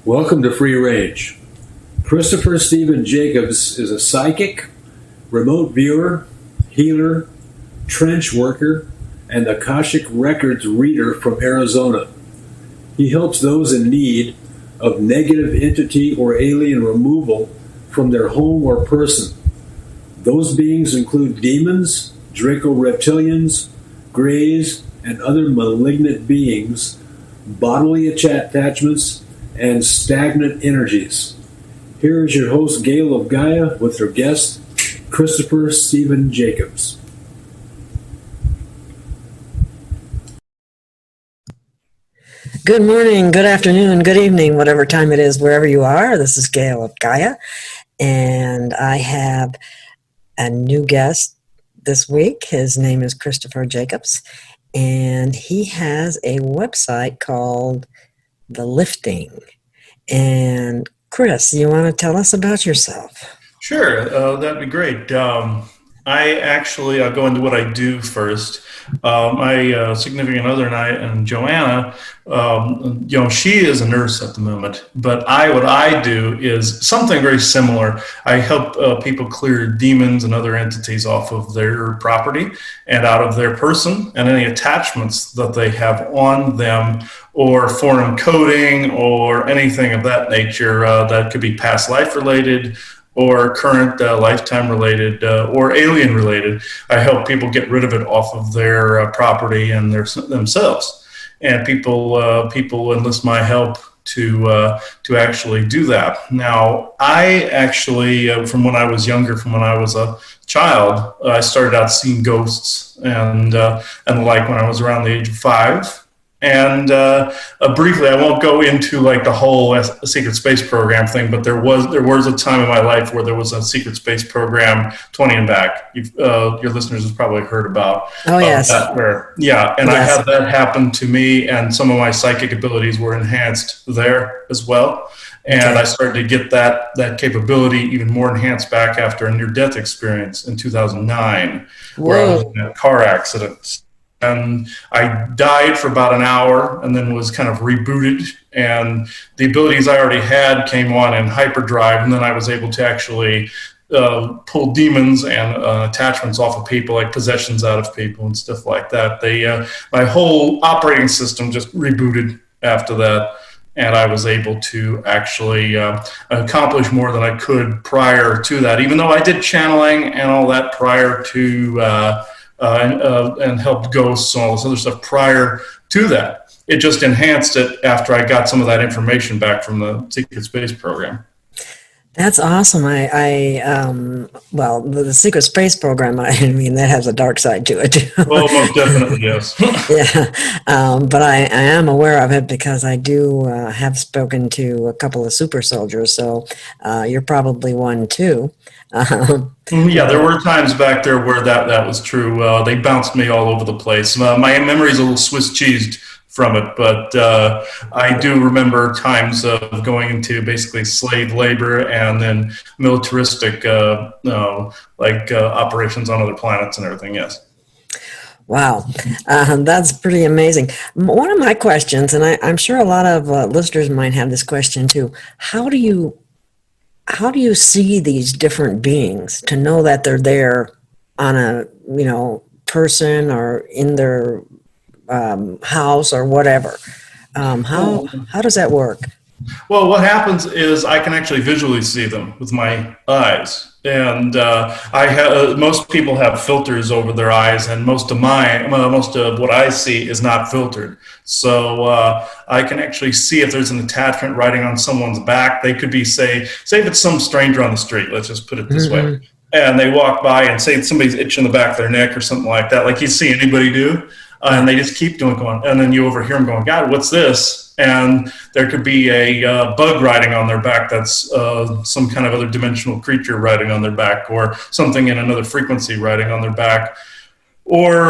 Welcome to Free Range. Christopher Stephen Jacobs is a psychic, remote viewer, healer, trench worker, and Akashic Records reader from Arizona. He helps those in need of negative entity or alien removal from their home or person. Those beings include demons, draco reptillions, greys, and other malignant beings, bodily attachments, and stagnant energies. Here is your host, Gail of Gaia, with her guest, Christopher Stephen Jacobs. Good morning, good afternoon, good evening, whatever time it is, wherever you are. This is Gail of Gaia, and I have a new guest this week. His name is Christopher Jacobs, and he has a website called The Lifting. And Chris, you want to tell us about yourself? Sure, that'd be great. I'll go into what I do first. My significant other and Joanna, she is a nurse at the moment, but what I do is something very similar. I help people clear demons and other entities off of their property and out of their person and any attachments that they have on them, or foreign coding or anything of that nature that could be past life related or current lifetime related or alien related. I help people get rid of it off of their property and themselves. And people enlist my help to actually do that. Now, I actually, from when I was younger, from when I was a child, I started out seeing ghosts and like when I was around the age of 5. And briefly, I won't go into like the whole secret space program thing, but there was a time in my life where there was a secret space program 20 and back. Your listeners have probably heard about. Oh, yes. That and yes. I had that happen to me, and some of my psychic abilities were enhanced there as well. And okay. I started to get that capability even more enhanced back after a near-death experience in 2009, where I was in a car accident. And I died for about an hour and then was kind of rebooted, and the abilities I already had came on in hyperdrive, and then I was able to actually pull demons and attachments off of people, like possessions out of people and stuff like that. My whole operating system just rebooted after that, and I was able to actually accomplish more than I could prior to that, even though I did channeling and all that prior to and helped ghosts and all this other stuff prior to that. It just enhanced it after I got some of that information back from the secret space program. That's awesome. Well, the secret space program, I mean, that has a dark side to it. Well, most definitely, yes. Yeah, but I am aware of it because I do have spoken to a couple of super soldiers, so you're probably one too. Yeah, there were times back there where that was true. They bounced me all over the place. My memory's a little Swiss cheesed from it, but I do remember times of going into basically slave labor and then militaristic operations on other planets and everything. Yes. Wow, that's pretty amazing. One of my questions, and I'm sure a lot of listeners might have this question too, how do you see these different beings to know that they're there on a person or in their house or whatever? How does that work? Well, what happens is I can actually visually see them with my eyes, and most people have filters over their eyes, and most of what I see is not filtered. So I can actually see if there's an attachment riding on someone's back. They could be, say if it's some stranger on the street, let's just put it this way, and they walk by and say somebody's itching the back of their neck or something like that, like you see anybody do, and they just keep going, and then you overhear them going, God, what's this? And there could be a bug riding on their back that's some kind of other dimensional creature riding on their back, or something in another frequency riding on their back. Or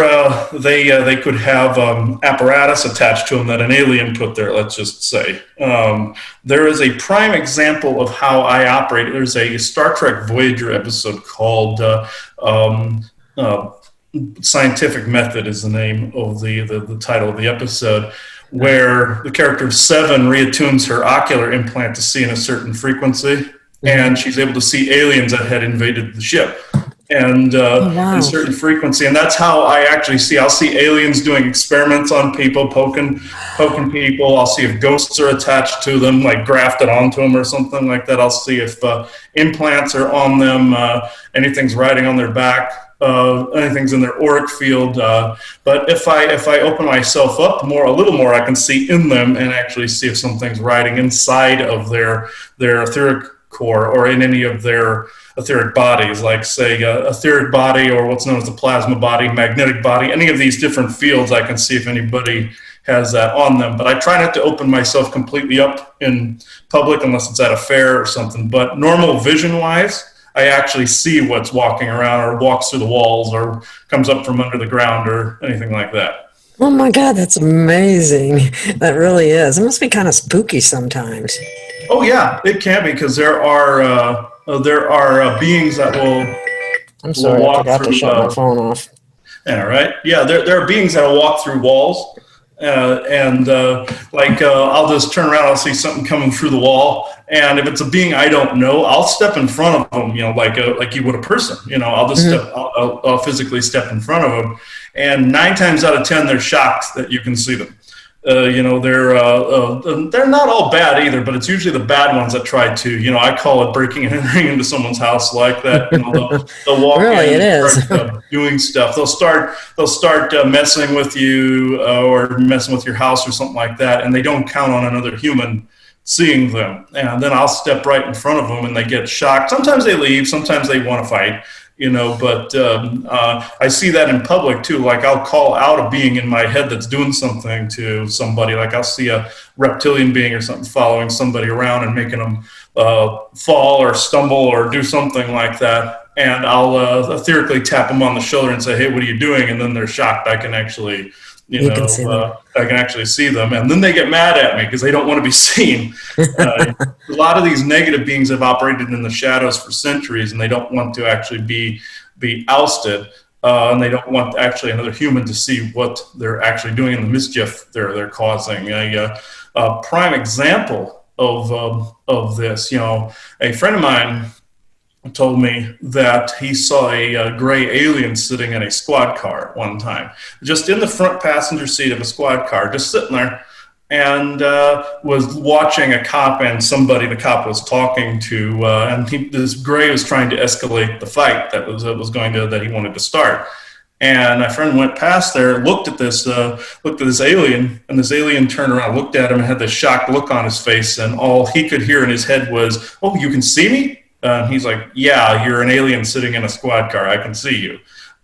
they could have apparatus attached to them that an alien put there, let's just say. There is a prime example of how I operate. There's a Star Trek Voyager episode called Scientific Method is the name of the title of the episode, where the character of Seven reattunes her ocular implant to see in a certain frequency, and she's able to see aliens that had invaded the ship. And in a certain frequency, and that's how I actually see. I'll see aliens doing experiments on people, poking people. I'll see if ghosts are attached to them, like grafted onto them or something like that. I'll see if implants are on them, anything's riding on their back, anything's in their auric field. But if I open myself up a little more, I can see in them and actually see if something's riding inside of their etheric core or in any of their etheric bodies, like say etheric body or what's known as the plasma body, magnetic body, any of these different fields. I can see if anybody has that on them. But I try not to open myself completely up in public unless it's at a fair or something. But normal vision wise, I actually see what's walking around or walks through the walls or comes up from under the ground or anything like that. Oh my God, that's amazing. That really is. It must be kind of spooky sometimes. Oh yeah, it can be, because there are beings that will. I'm sorry, I forgot to shut my phone off. Yeah, right. Yeah, there are beings that will walk through walls, and I'll just turn around, I'll see something coming through the wall, and if it's a being I don't know, I'll step in front of them, like you would a person. I'll just I'll physically step in front of them, and 9 times out of 10 they're shocked that you can see them. They're not all bad either, but it's usually the bad ones that try to, I call it breaking and entering into someone's house like that. They'll walk really, in and start doing stuff. They'll start messing with you or messing with your house or something like that, and they don't count on another human seeing them. And then I'll step right in front of them, and they get shocked. Sometimes they leave. Sometimes they want to fight. But I see that in public too. Like I'll call out a being in my head that's doing something to somebody. Like I'll see a reptilian being or something following somebody around and making them fall or stumble or do something like that. And I'll etherically tap them on the shoulder and say, "Hey, what are you doing?" And then they're shocked. I can actually, I can actually see them, and then they get mad at me because they don't want to be seen. A lot of these negative beings have operated in the shadows for centuries, and they don't want to actually be ousted, and they don't want actually another human to see what they're actually doing and the mischief they're causing. A prime example of this, a friend of mine told me that he saw a gray alien sitting in a squad car one time, just in the front passenger seat of a squad car, just sitting there, and was watching a cop and somebody the cop was talking to, and this gray was trying to escalate the fight that he wanted to start. And my friend went past there, looked at this alien, and this alien turned around, looked at him, and had this shocked look on his face, and all he could hear in his head was, "Oh, you can see me?" He's like, "Yeah, you're an alien sitting in a squad car. I can see you."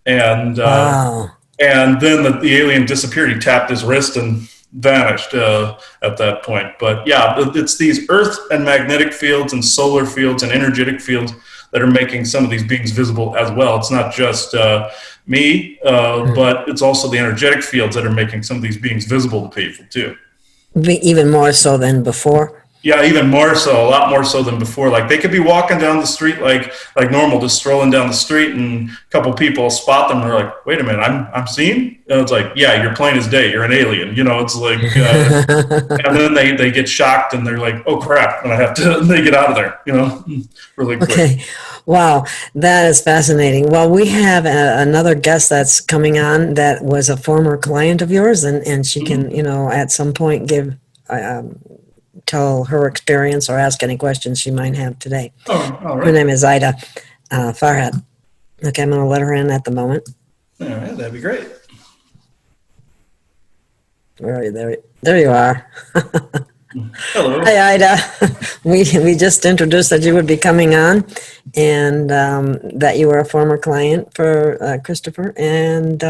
And Wow. And then the alien disappeared. He tapped his wrist and vanished at that point. But yeah, it's these earth and magnetic fields and solar fields and energetic fields that are making some of these beings visible as well. It's not just me, but it's also the energetic fields that are making some of these beings visible to people too. Even more so than before. Yeah, even more so, a lot more so than before. Like they could be walking down the street like normal, just strolling down the street, and a couple people spot them and they're like, "Wait a minute, I'm seen?" And it's like, "Yeah, you're plain as day. You're an alien." It's like, and then they get shocked and they're like, "Oh crap!" And they get out of there, really quick. Okay. Wow, that is fascinating. Well, we have another guest that's coming on that was a former client of yours, and she can, at some point give. Tell her experience or ask any questions she might have today. Oh, all right. Her name is Ida Farhat. Okay, I'm going to let her in at the moment. All right, that'd be great. Where are you? There you are. Hello. Hi, Ida. We just introduced that you would be coming on, and that you were a former client for Christopher, and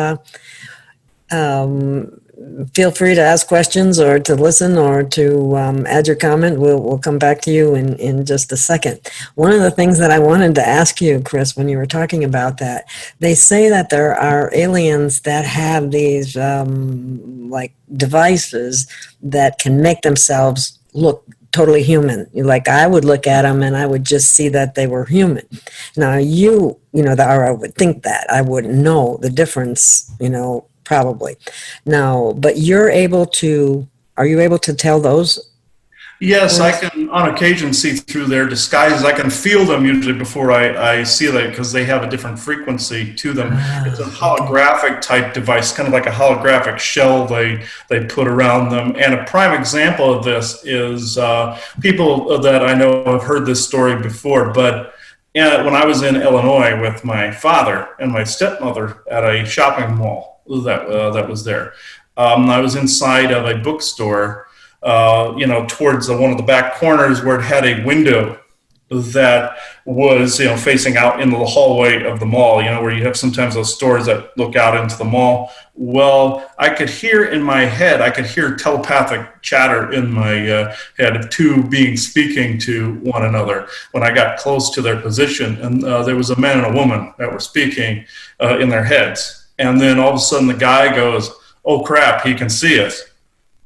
feel free to ask questions or to listen or to add your comment. We'll come back to you in just a second. One of the things that I wanted to ask you, Chris, when you were talking about that, they say that there are aliens that have these like devices that can make themselves look totally human. Like I would look at them and I would just see that they were human. Now or I would think that. I wouldn't know the difference, probably. Now, but you're able to Are you able to tell those? Yes, I can on occasion see through their disguises. I can feel them usually before I see them because they have a different frequency to them. It's a Okay. holographic type device, kind of like a holographic shell they put around them. And a prime example of this is people that I know have heard this story before, but when I was in Illinois with my father and my stepmother at a shopping mall that was there, I was inside of a bookstore towards one of the back corners where it had a window that was, facing out into the hallway of the mall, where you have sometimes those stores that look out into the mall. Well, I could hear in my head, I could hear telepathic chatter in my head of two beings speaking to one another when I got close to their position. And there was a man and a woman that were speaking in their heads. And then all of a sudden the guy goes, "Oh crap, he can see us."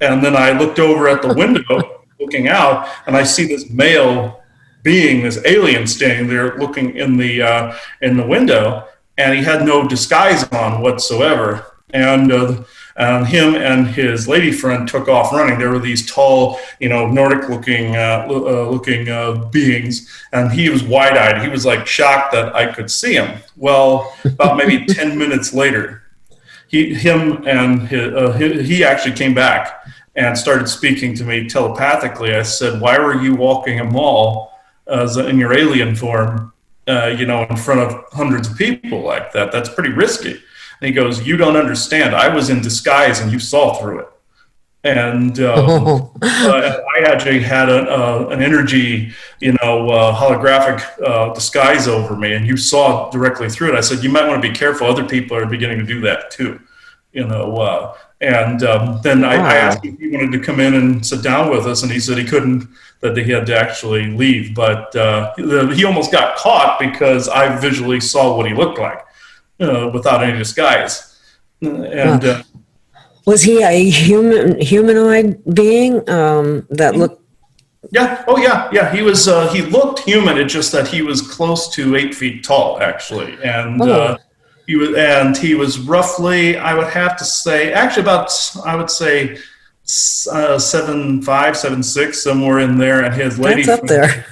And then I looked over at the window, looking out, and I see this male being, this alien, standing there, looking in the window, and he had no disguise on whatsoever. And him and his lady friend took off running. There were these tall, Nordic-looking beings, and he was wide-eyed. He was like shocked that I could see him. Well, about maybe 10 minutes later, he actually came back and started speaking to me telepathically. I said, "Why were you walking a mall in your alien form, in front of hundreds of people like that? That's pretty risky." And he goes, "You don't understand. I was in disguise and you saw through it." And I actually had an energy, holographic disguise over me, and you saw directly through it. I said, "You might want to be careful. Other people are beginning to do that too." Then I asked him if he wanted to come in and sit down with us, and he said he couldn't, that he had to actually leave. But he almost got caught because I visually saw what he looked like without any disguise. And was he a humanoid being that looked? Yeah. Oh, yeah. Yeah. He was. He looked human. It's just that he was close to 8 feet tall, actually, and. He was roughly, I would have to say, actually about, I would say 7'5", 7'6", somewhere in there. And his lady That's up there.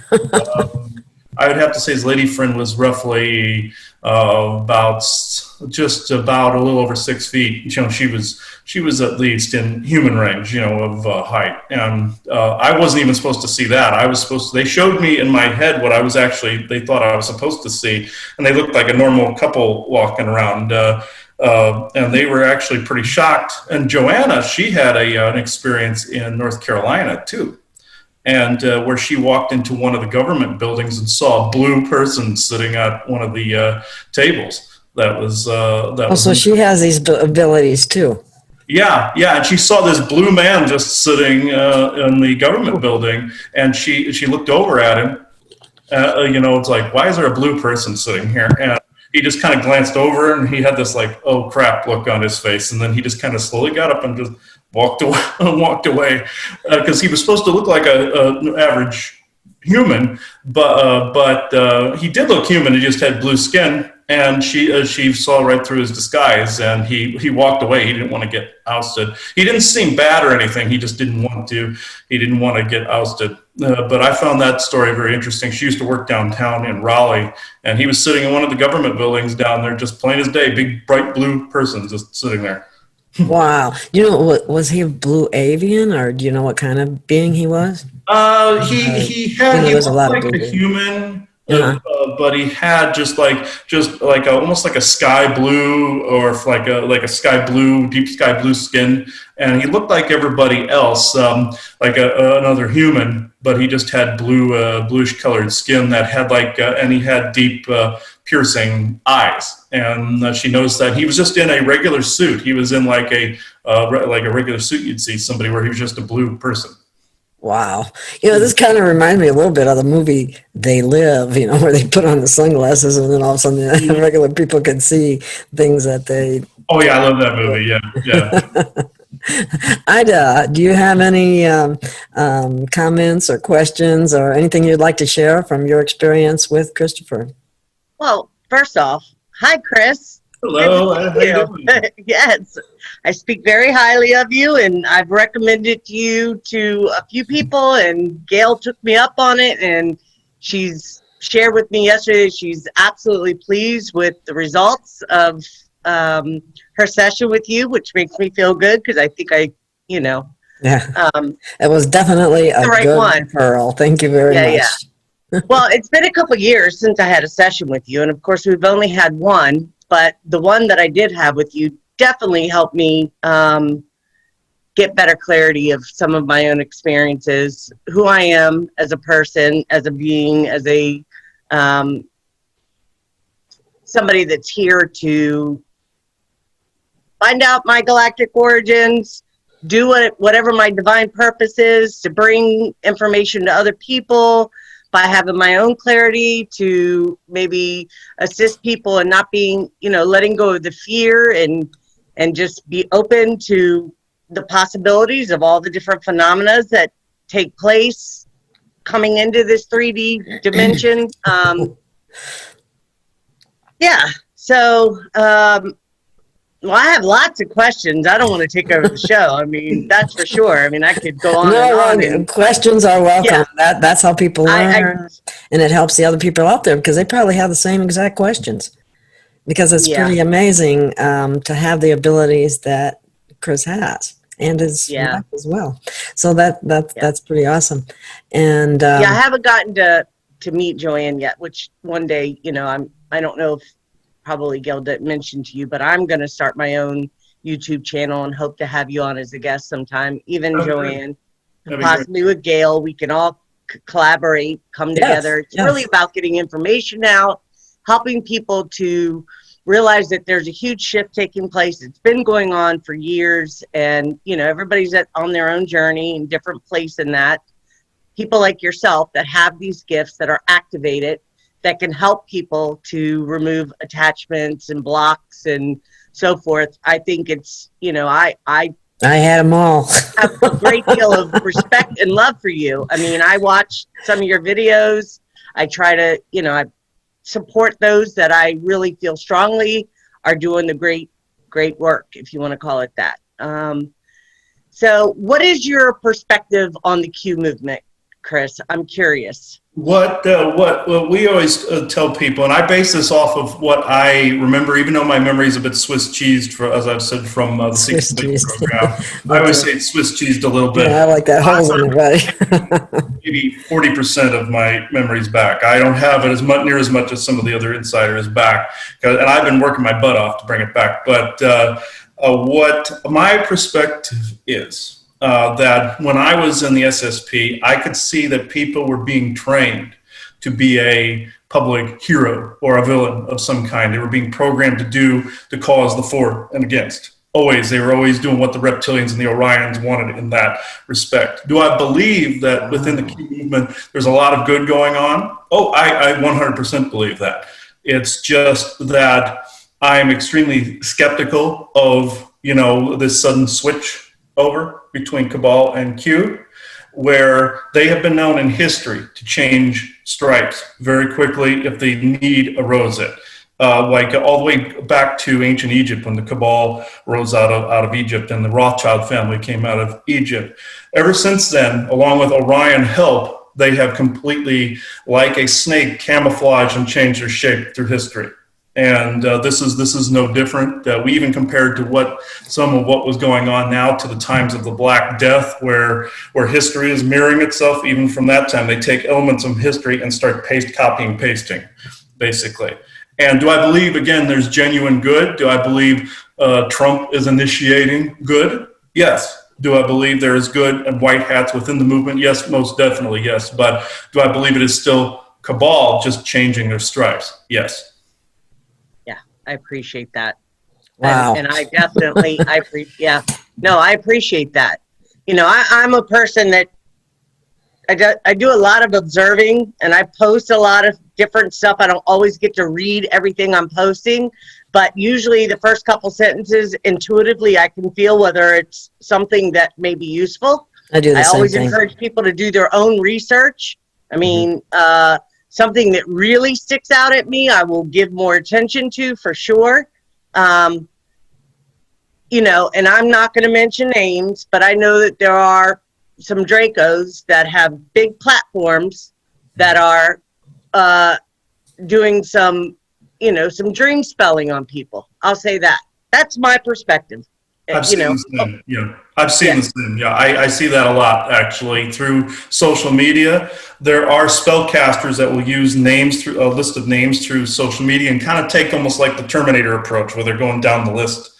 I would have to say his lady friend was roughly just about a little over 6 feet. She was at least in human range, of height. And I wasn't even supposed to see that. They showed me in my head what they thought I was supposed to see. And they looked like a normal couple walking around. And they were actually pretty shocked. And Joanna, she had an experience in North Carolina too. And where she walked into one of the government buildings and saw a blue person sitting at one of the tables. So she has these abilities too. Yeah, and she saw this blue man just sitting in the government building, and she looked over at him. It's like, why is there a blue person sitting here? And he just kind of glanced over, and he had this like, oh crap look on his face, and then he just kind of slowly got up and just walked away because he was supposed to look like an average human, but he did look human. He just had blue skin, and she saw right through his disguise, and he walked away. He didn't want to get ousted. He didn't seem bad or anything. He just didn't want to. He didn't want to get ousted. But I found that story very interesting. She used to work downtown in Raleigh, and he was sitting in one of the government buildings down there, just plain as day, big bright blue person just sitting there. Wow. Was he a blue avian, or do you know what kind of being he was? He looked like a human, but he had just like almost like a sky blue, or like a sky blue, deep sky blue skin, and he looked like everybody else, like another human, but he just had bluish colored skin that had and he had deep piercing eyes. And she noticed that he was just in a regular suit. He was in like a regular suit you'd see somebody, where he was just a blue person. Wow. This kind of reminds me a little bit of the movie They Live, where they put on the sunglasses and then all of a sudden regular people can see things that they... Oh, yeah, I love that movie. Yeah. Ida, do you have any comments or questions or anything you'd like to share from your experience with Christopher? Well, first off, hi, Chris. Hello, how you doing? Yes, I speak very highly of you, and I've recommended you to a few people, and Gail took me up on it, and she's shared with me yesterday she's absolutely pleased with the results of her session with you, which makes me feel good because I think Yeah, um, it was definitely a the right good one. referral. Thank you very Yeah, much. yeah. Well, it's been a couple years since I had a session with you, and of course we've only had one, but the one that I did have with you definitely helped me get better clarity of some of my own experiences, who I am as a person, as a being, as a somebody that's here to find out my galactic origins, do whatever my divine purpose is, to bring information to other people by having my own clarity, to maybe assist people and not being, letting go of the fear and just be open to the possibilities of all the different phenomena that take place coming into this 3D dimension. Yeah. So, well, I have lots of questions. I don't want to take over the show. I mean, that's for sure. I mean, I could go on and No, on. And questions are welcome. yeah, That's how people I learn, and it helps the other people out there because they probably have the same exact questions. Because it's yeah, pretty amazing to have the abilities that Chris has and his yeah, wife as well. So that's pretty awesome. And yeah. I haven't gotten to meet Joanne yet, which one day, I don't know if probably Gail didn't mention to you, but I'm going to start my own YouTube channel and hope to have you on as a guest sometime. Even That'd be Joanne, and That'd be great. possibly with Gail, we can all collaborate, come together. It's really about getting information out, helping people to realize that there's a huge shift taking place. It's been going on for years, and everybody's on their own journey in different place in that. People like yourself that have these gifts that are activated that can help people to remove attachments and blocks and so forth. I think it's, I had them all. have a great deal of respect and love for you. I mean, I watch some of your videos. I try to, I support those that I really feel strongly are doing the great work, if you want to call it that. So what is your perspective on the Q movement, Chris? I'm curious. What we always tell people, and I base this off of what I remember, even though my memory is a bit Swiss cheesed, as I've said, from the Swiss cheese program. I always say it's Swiss cheesed a little bit. Yeah, I like that holes in it, right? Maybe 40% of my memories back. I don't have it near as much as some of the other insiders back, and I've been working my butt off to bring it back. But what my perspective is, that when I was in the SSP, I could see that people were being trained to be a public hero or a villain of some kind. They were being programmed to cause the for and against. They were always doing what the reptillions and the Orions wanted in that respect. Do I believe that within the Q movement, there's a lot of good going on? Oh, I 100% believe that. It's just that I'm extremely skeptical of, this sudden switch over between Cabal and Q, where they have been known in history to change stripes very quickly if the need arose it. Like all the way back to ancient Egypt when the Cabal rose out of Egypt and the Rothschild family came out of Egypt. Ever since then, along with Orion help, they have completely, like a snake, camouflaged and changed their shape through history. And this is no different. We even compared to some of what was going on now to the times of the Black Death, where history is mirroring itself. Even from that time, they take elements of history and start copying, pasting, basically. And do I believe, again, there's genuine good? Do I believe Trump is initiating good? Yes. Do I believe there is good and white hats within the movement? Yes, most definitely, yes. But do I believe it is still Cabal just changing their stripes? Yes. I appreciate that. Wow. And I definitely, I appreciate that. I'm a person that I do a lot of observing, and I post a lot of different stuff. I don't always get to read everything I'm posting, but usually the first couple sentences, intuitively, I can feel whether it's something that may be useful. I always encourage people to do their own research. I mean, something that really sticks out at me, I will give more attention to for sure. You know, and I'm not going to mention names, but I know that there are some dracos that have big platforms that are doing some, you know, some dream spelling on people. I'll say that. That's my perspective. I've You seen know, the same. Yeah, I've seen the same. Yeah, I see that a lot actually through social media. There are spellcasters that will use names through a list of names through social media and kind of take almost like the Terminator approach, where they're going down the list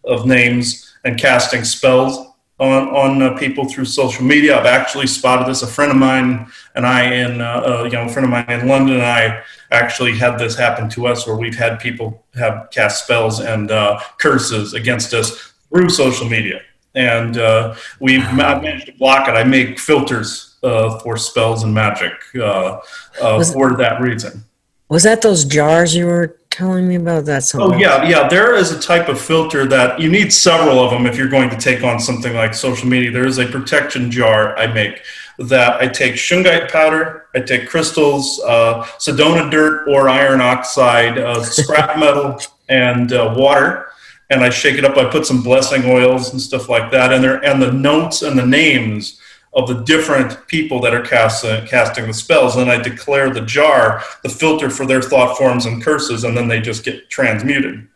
of names and casting spells on people through social media. I've actually spotted this. A friend of mine and I, a friend of mine in London, and I actually had this happen to us, where we've had people have cast spells and curses against us through social media, and I've managed to block it. I make filters for spells and magic for that reason. Was that those jars you were telling me about? That's something. Oh yeah. There is a type of filter that you need several of them if you're going to take on something like social media. There is a protection jar I make that I take shungite powder, I take crystals, Sedona dirt or iron oxide, scrap metal, and water. And I shake it up. I put some blessing oils and stuff like that in there, and the notes and the names of the different people that are casting the spells. And I declare the jar the filter for their thought forms and curses, and then they just get transmuted.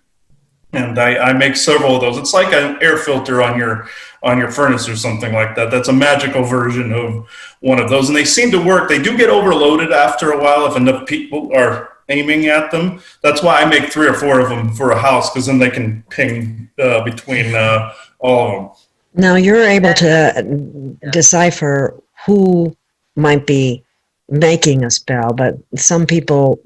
And I make several of those. It's like an air filter on your furnace or something like that. That's a magical version of one of those. And they seem to work. They do get overloaded after a while if enough people are aiming at them. That's why I make 3 or 4 of them for a house, because then they can ping between all of them. Now you're able to decipher who might be making a spell, but some people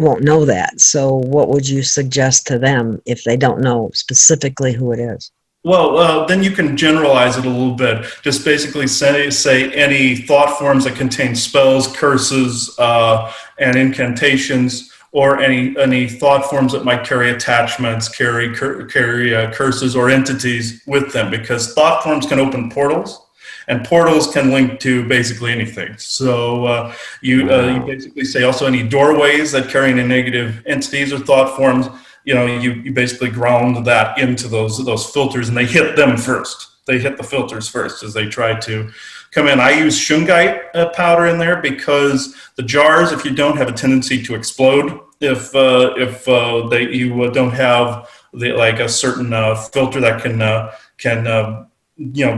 won't know that. So what would you suggest to them if they don't know specifically who it is? Well, then you can generalize it a little bit. Just basically say any thought forms that contain spells, curses, and incantations, or any thought forms that might carry attachments, carry curses or entities with them, because thought forms can open portals, and portals can link to basically anything. So you basically say also any doorways that carry any negative entities or thought forms. You know, you basically ground that into those filters, and they hit them first. They hit the filters first as they try to come in. I use shungite powder in there because the jars, if you don't, have a tendency to explode if you don't have a certain filter that can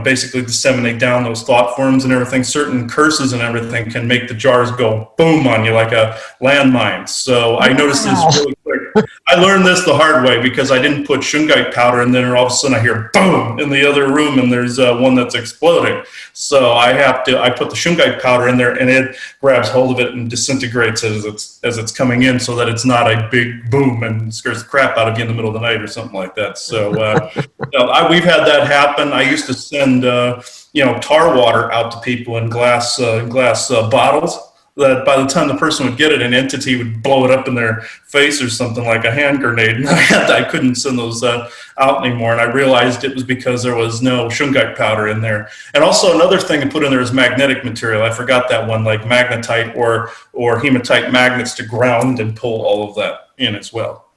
basically disseminate down those thought forms and everything. Certain curses and everything can make the jars go boom on you like a landmine. So I noticed this really quick. I learned this the hard way because I didn't put shungite powder, and then all of a sudden I hear boom in the other room, and there's one that's exploding. So I put the shungite powder in there, and it grabs hold of it and disintegrates it as it's coming in, so that it's not a big boom and scares the crap out of you in the middle of the night or something like that. So we've had that happen. I used to send tar water out to people in glass bottles, that by the time the person would get it, an entity would blow it up in their face or something like a hand grenade. And I couldn't send those out anymore. And I realized it was because there was no shungite powder in there. And also another thing to put in there is magnetic material. I forgot that one, like magnetite or hematite magnets to ground and pull all of that in as well.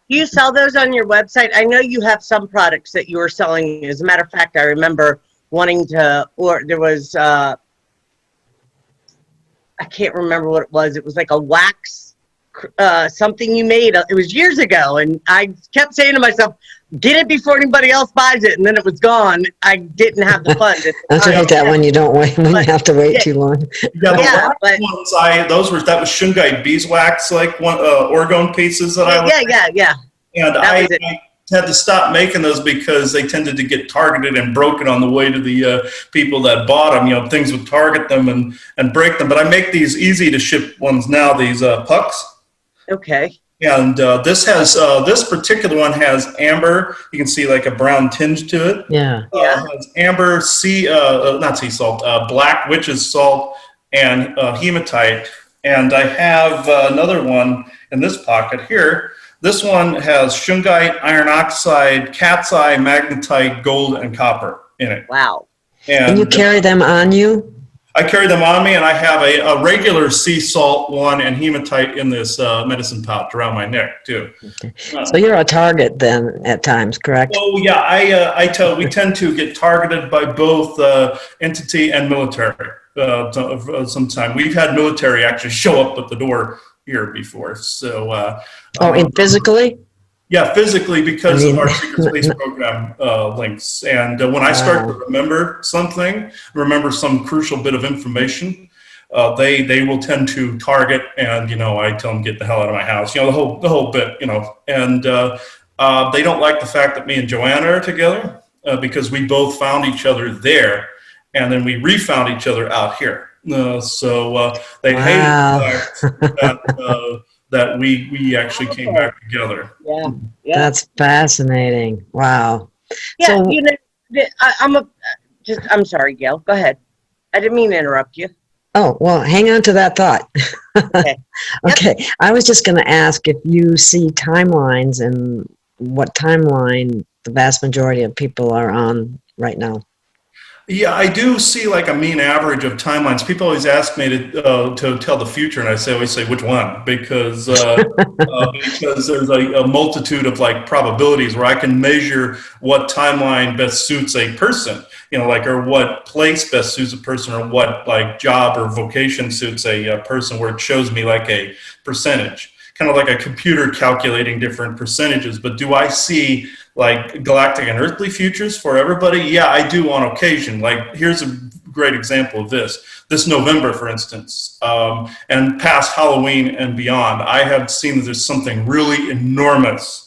Do you sell those on your website? I know you have some products that you were selling. As a matter of fact, I remember wanting to, or there was, I can't remember what it was. It was like a wax, something you made. It was years ago. And I kept saying to myself, get it before anybody else buys it. And then it was gone. I didn't have the funds. Don't you hate that when you don't wait, when you have to wait too long? That was shungite beeswax, like orgone pieces that I Yeah. And I had to stop making those because they tended to get targeted and broken on the way to the people that bought them. Things would target them and break them. But I make these easy to ship ones now, these pucks. Okay. And this particular one has amber. You can see like a brown tinge to it. Yeah. It has amber, not sea salt, black witch's salt, and hematite. And I have another one in this pocket here. This one has shungite, iron oxide, cat's eye, magnetite, gold, and copper in it. Wow. And you carry them on you? I carry them on me, and I have a regular sea salt one and hematite in this medicine pouch around my neck too. Okay. So you're a target then at times, correct? Oh yeah, we tend to get targeted by both entity and military. Sometime we've had military actually show up at the door here before. So In physically? yeah, physically because of our secret space program links. And when I start to remember something, remember some crucial bit of information, they will tend to target, and I tell them get the hell out of my house, the whole bit, and they don't like the fact that me and Joanna are together because we both found each other there, and then we refound each other out here. So they hate that we actually came back together. Yeah. That's fascinating. Wow. Yeah, I'm sorry, Gail. Go ahead. I didn't mean to interrupt you. Oh, well, hang on to that thought. Okay. Okay. I was just going to ask if you see timelines and what timeline the vast majority of people are on right now. Yeah, I do see like a mean average of timelines. People always ask me to tell the future, and I always say which one, because there's a multitude of like probabilities where I can measure what timeline best suits a person, or what place best suits a person, or what like job or vocation suits a person, where it shows me like a percentage, kind of like a computer calculating different percentages. But do I see like galactic and earthly futures for everybody? Yeah, I do on occasion. Like here's a great example of this November, for instance, and past Halloween and beyond, I have seen that there's something really enormous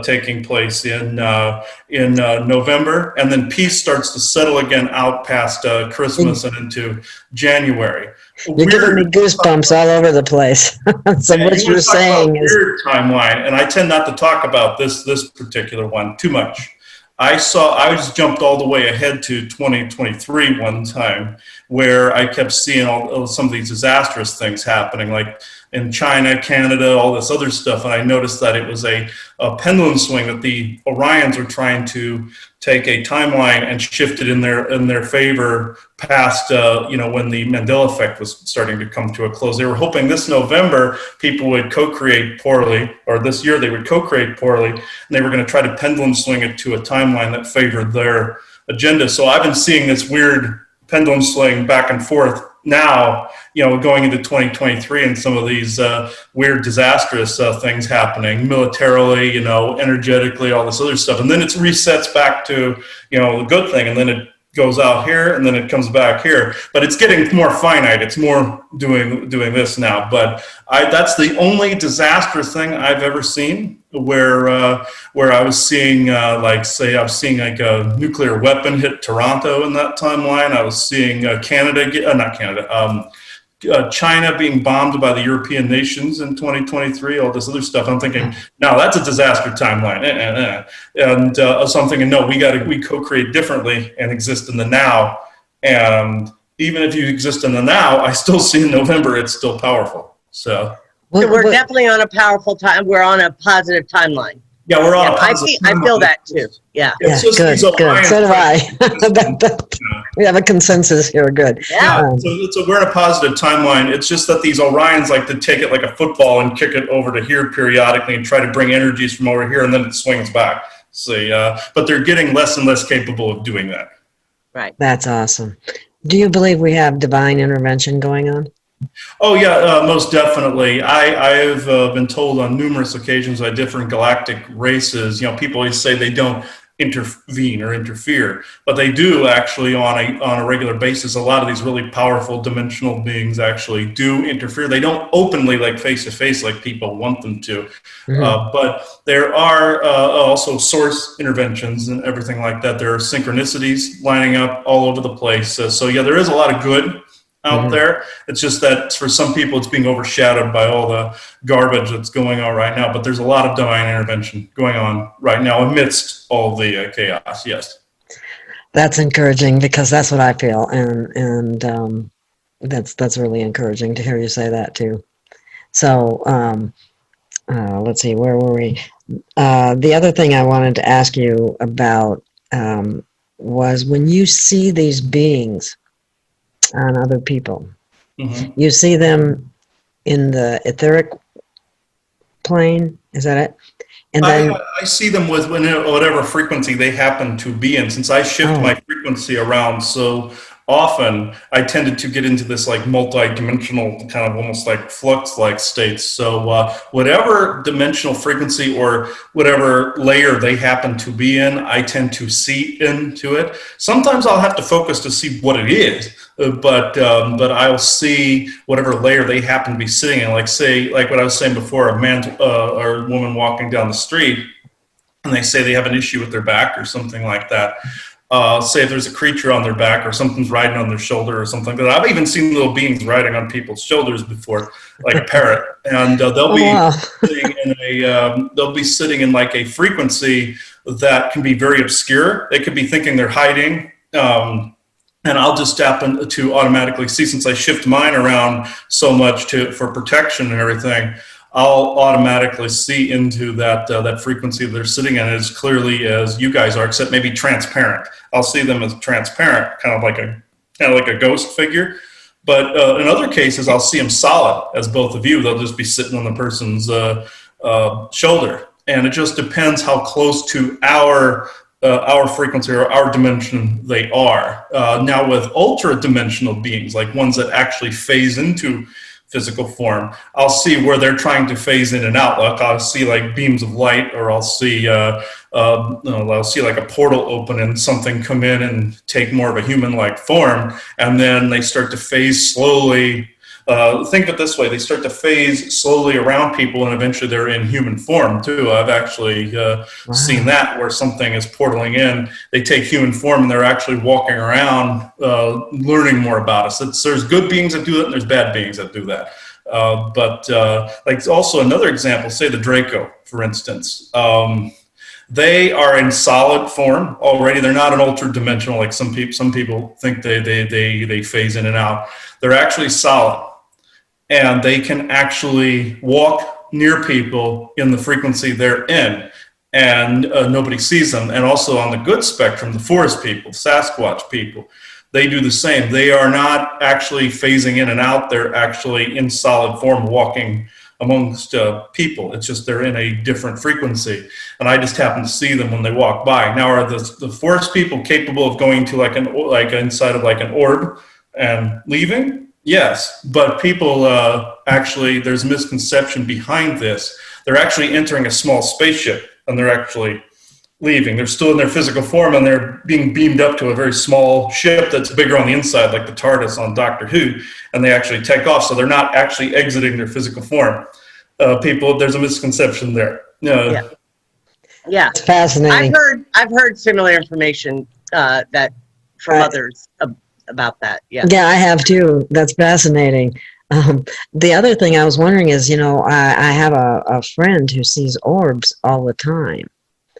taking place in November, and then peace starts to settle again out past Christmas and into January. You're giving me goosebumps all over the place. So what you're saying is weird timeline, and I tend not to talk about this particular one too much. I just jumped all the way ahead to 2023 one time, where I kept seeing some of these disastrous things happening, like in China, Canada, all this other stuff. And I noticed that it was a pendulum swing, that the Orions were trying to take a timeline and shift it in their favor past, when the Mandela effect was starting to come to a close. They were hoping this November people would co-create poorly, or this year they would co-create poorly, and they were going to try to pendulum swing it to a timeline that favored their agenda. So I've been seeing this weird pendulum swing back and forth now, going into 2023, and some of these weird, disastrous things happening militarily, energetically, all this other stuff. And then it resets back to, the good thing. And then it goes out here, and then it comes back here. But it's getting more finite. It's more doing this now. But that's the only disaster thing I've ever seen where I was seeing I was seeing like a nuclear weapon hit Toronto in that timeline. I was seeing China being bombed by the European nations in 2023, all this other stuff. I'm thinking, now that's a disaster timeline. And so I'm thinking, no, we co-create differently and exist in the now. And even if you exist in the now, I still see in November, it's still powerful. So we're definitely on a powerful time. We're on a positive timeline. Yeah, we're on a positive I feel that too. Yeah. Yeah, good. So do I. We have a consensus here. Good. Yeah. So we're in a positive timeline. It's just that these Orions like to take it like a football and kick it over to here periodically and try to bring energies from over here, and then it swings back. But they're getting less and less capable of doing that. Right. That's awesome. Do you believe we have divine intervention going on? Oh yeah, most definitely. I've been told on numerous occasions by different galactic races, people always say they don't intervene or interfere, but they do actually on a regular basis. A lot of these really powerful dimensional beings actually do interfere. They don't openly, like face to face, like people want them to, but there are also source interventions and everything like that. There are synchronicities lining up all over the place. So yeah, there is a lot of good out there. It's just that for some people it's being overshadowed by all the garbage that's going on right now, but there's a lot of divine intervention going on right now amidst all the chaos. Yes, that's encouraging, because that's what I feel, and that's really encouraging to hear you say that too. So let's see, where were we? The other thing I wanted to ask you about was when you see these beings, on other people. Mhm. You see them in the etheric plane, is that it? And then, I see them with whatever frequency they happen to be in. Since I shift my frequency around so often, I tended to get into this like multi-dimensional kind of almost like flux-like states. So whatever dimensional frequency or whatever layer they happen to be in, I tend to see into it. Sometimes I'll have to focus to see what it is. But I'll see whatever layer they happen to be sitting in. Like say, like what I was saying before, a man or a woman walking down the street, and they say they have an issue with their back or something like that. Say if there's a creature on their back or something's riding on their shoulder or something like that. I've even seen little beings riding on people's shoulders before, like a parrot, and they'll be sitting in like a frequency that can be very obscure. They could be thinking they're hiding. And I'll just happen to automatically see, since I shift mine around so much for protection and everything, I'll automatically see into that frequency they're sitting in as clearly as you guys are, except maybe transparent. I'll see them as transparent, kind of like a ghost figure. But in other cases, I'll see them solid as both of you. They'll just be sitting on the person's shoulder, and it just depends how close to our frequency or our dimension they are. Now with ultra dimensional beings, like ones that actually phase into physical form, I'll see where they're trying to phase in and out. Like I'll see like beams of light, or I'll see like a portal open and something come in and take more of a human-like form, and then they start to phase slowly. Think of it this way: they start to phase slowly around people, and eventually they're in human form too. I've actually seen that, where something is portaling in, they take human form, and they're actually walking around, learning more about us. There's good beings that do that, and there's bad beings that do that. But like also another example, say the Draco, for instance. They are in solid form already. They're not an ultra dimensional like some people think they phase in and out. They're actually solid. And they can actually walk near people in the frequency they're in, and nobody sees them. And also on the good spectrum, the forest people, Sasquatch people, they do the same. They are not actually phasing in and out. They're actually in solid form walking amongst people. It's just they're in a different frequency. And I just happen to see them when they walk by. Now, are the forest people capable of going to like inside of like an orb and leaving? Yes, but people actually, there's a misconception behind this. They're actually entering a small spaceship, and they're actually leaving. They're still in their physical form, and they're being beamed up to a very small ship that's bigger on the inside, like the TARDIS on Doctor Who, and they actually take off. So they're not actually exiting their physical form. People, there's a misconception there. Yeah, it's fascinating. I've heard similar information that from others about that. Yeah, I have too. That's fascinating. The other thing I was wondering is, I have a friend who sees orbs all the time.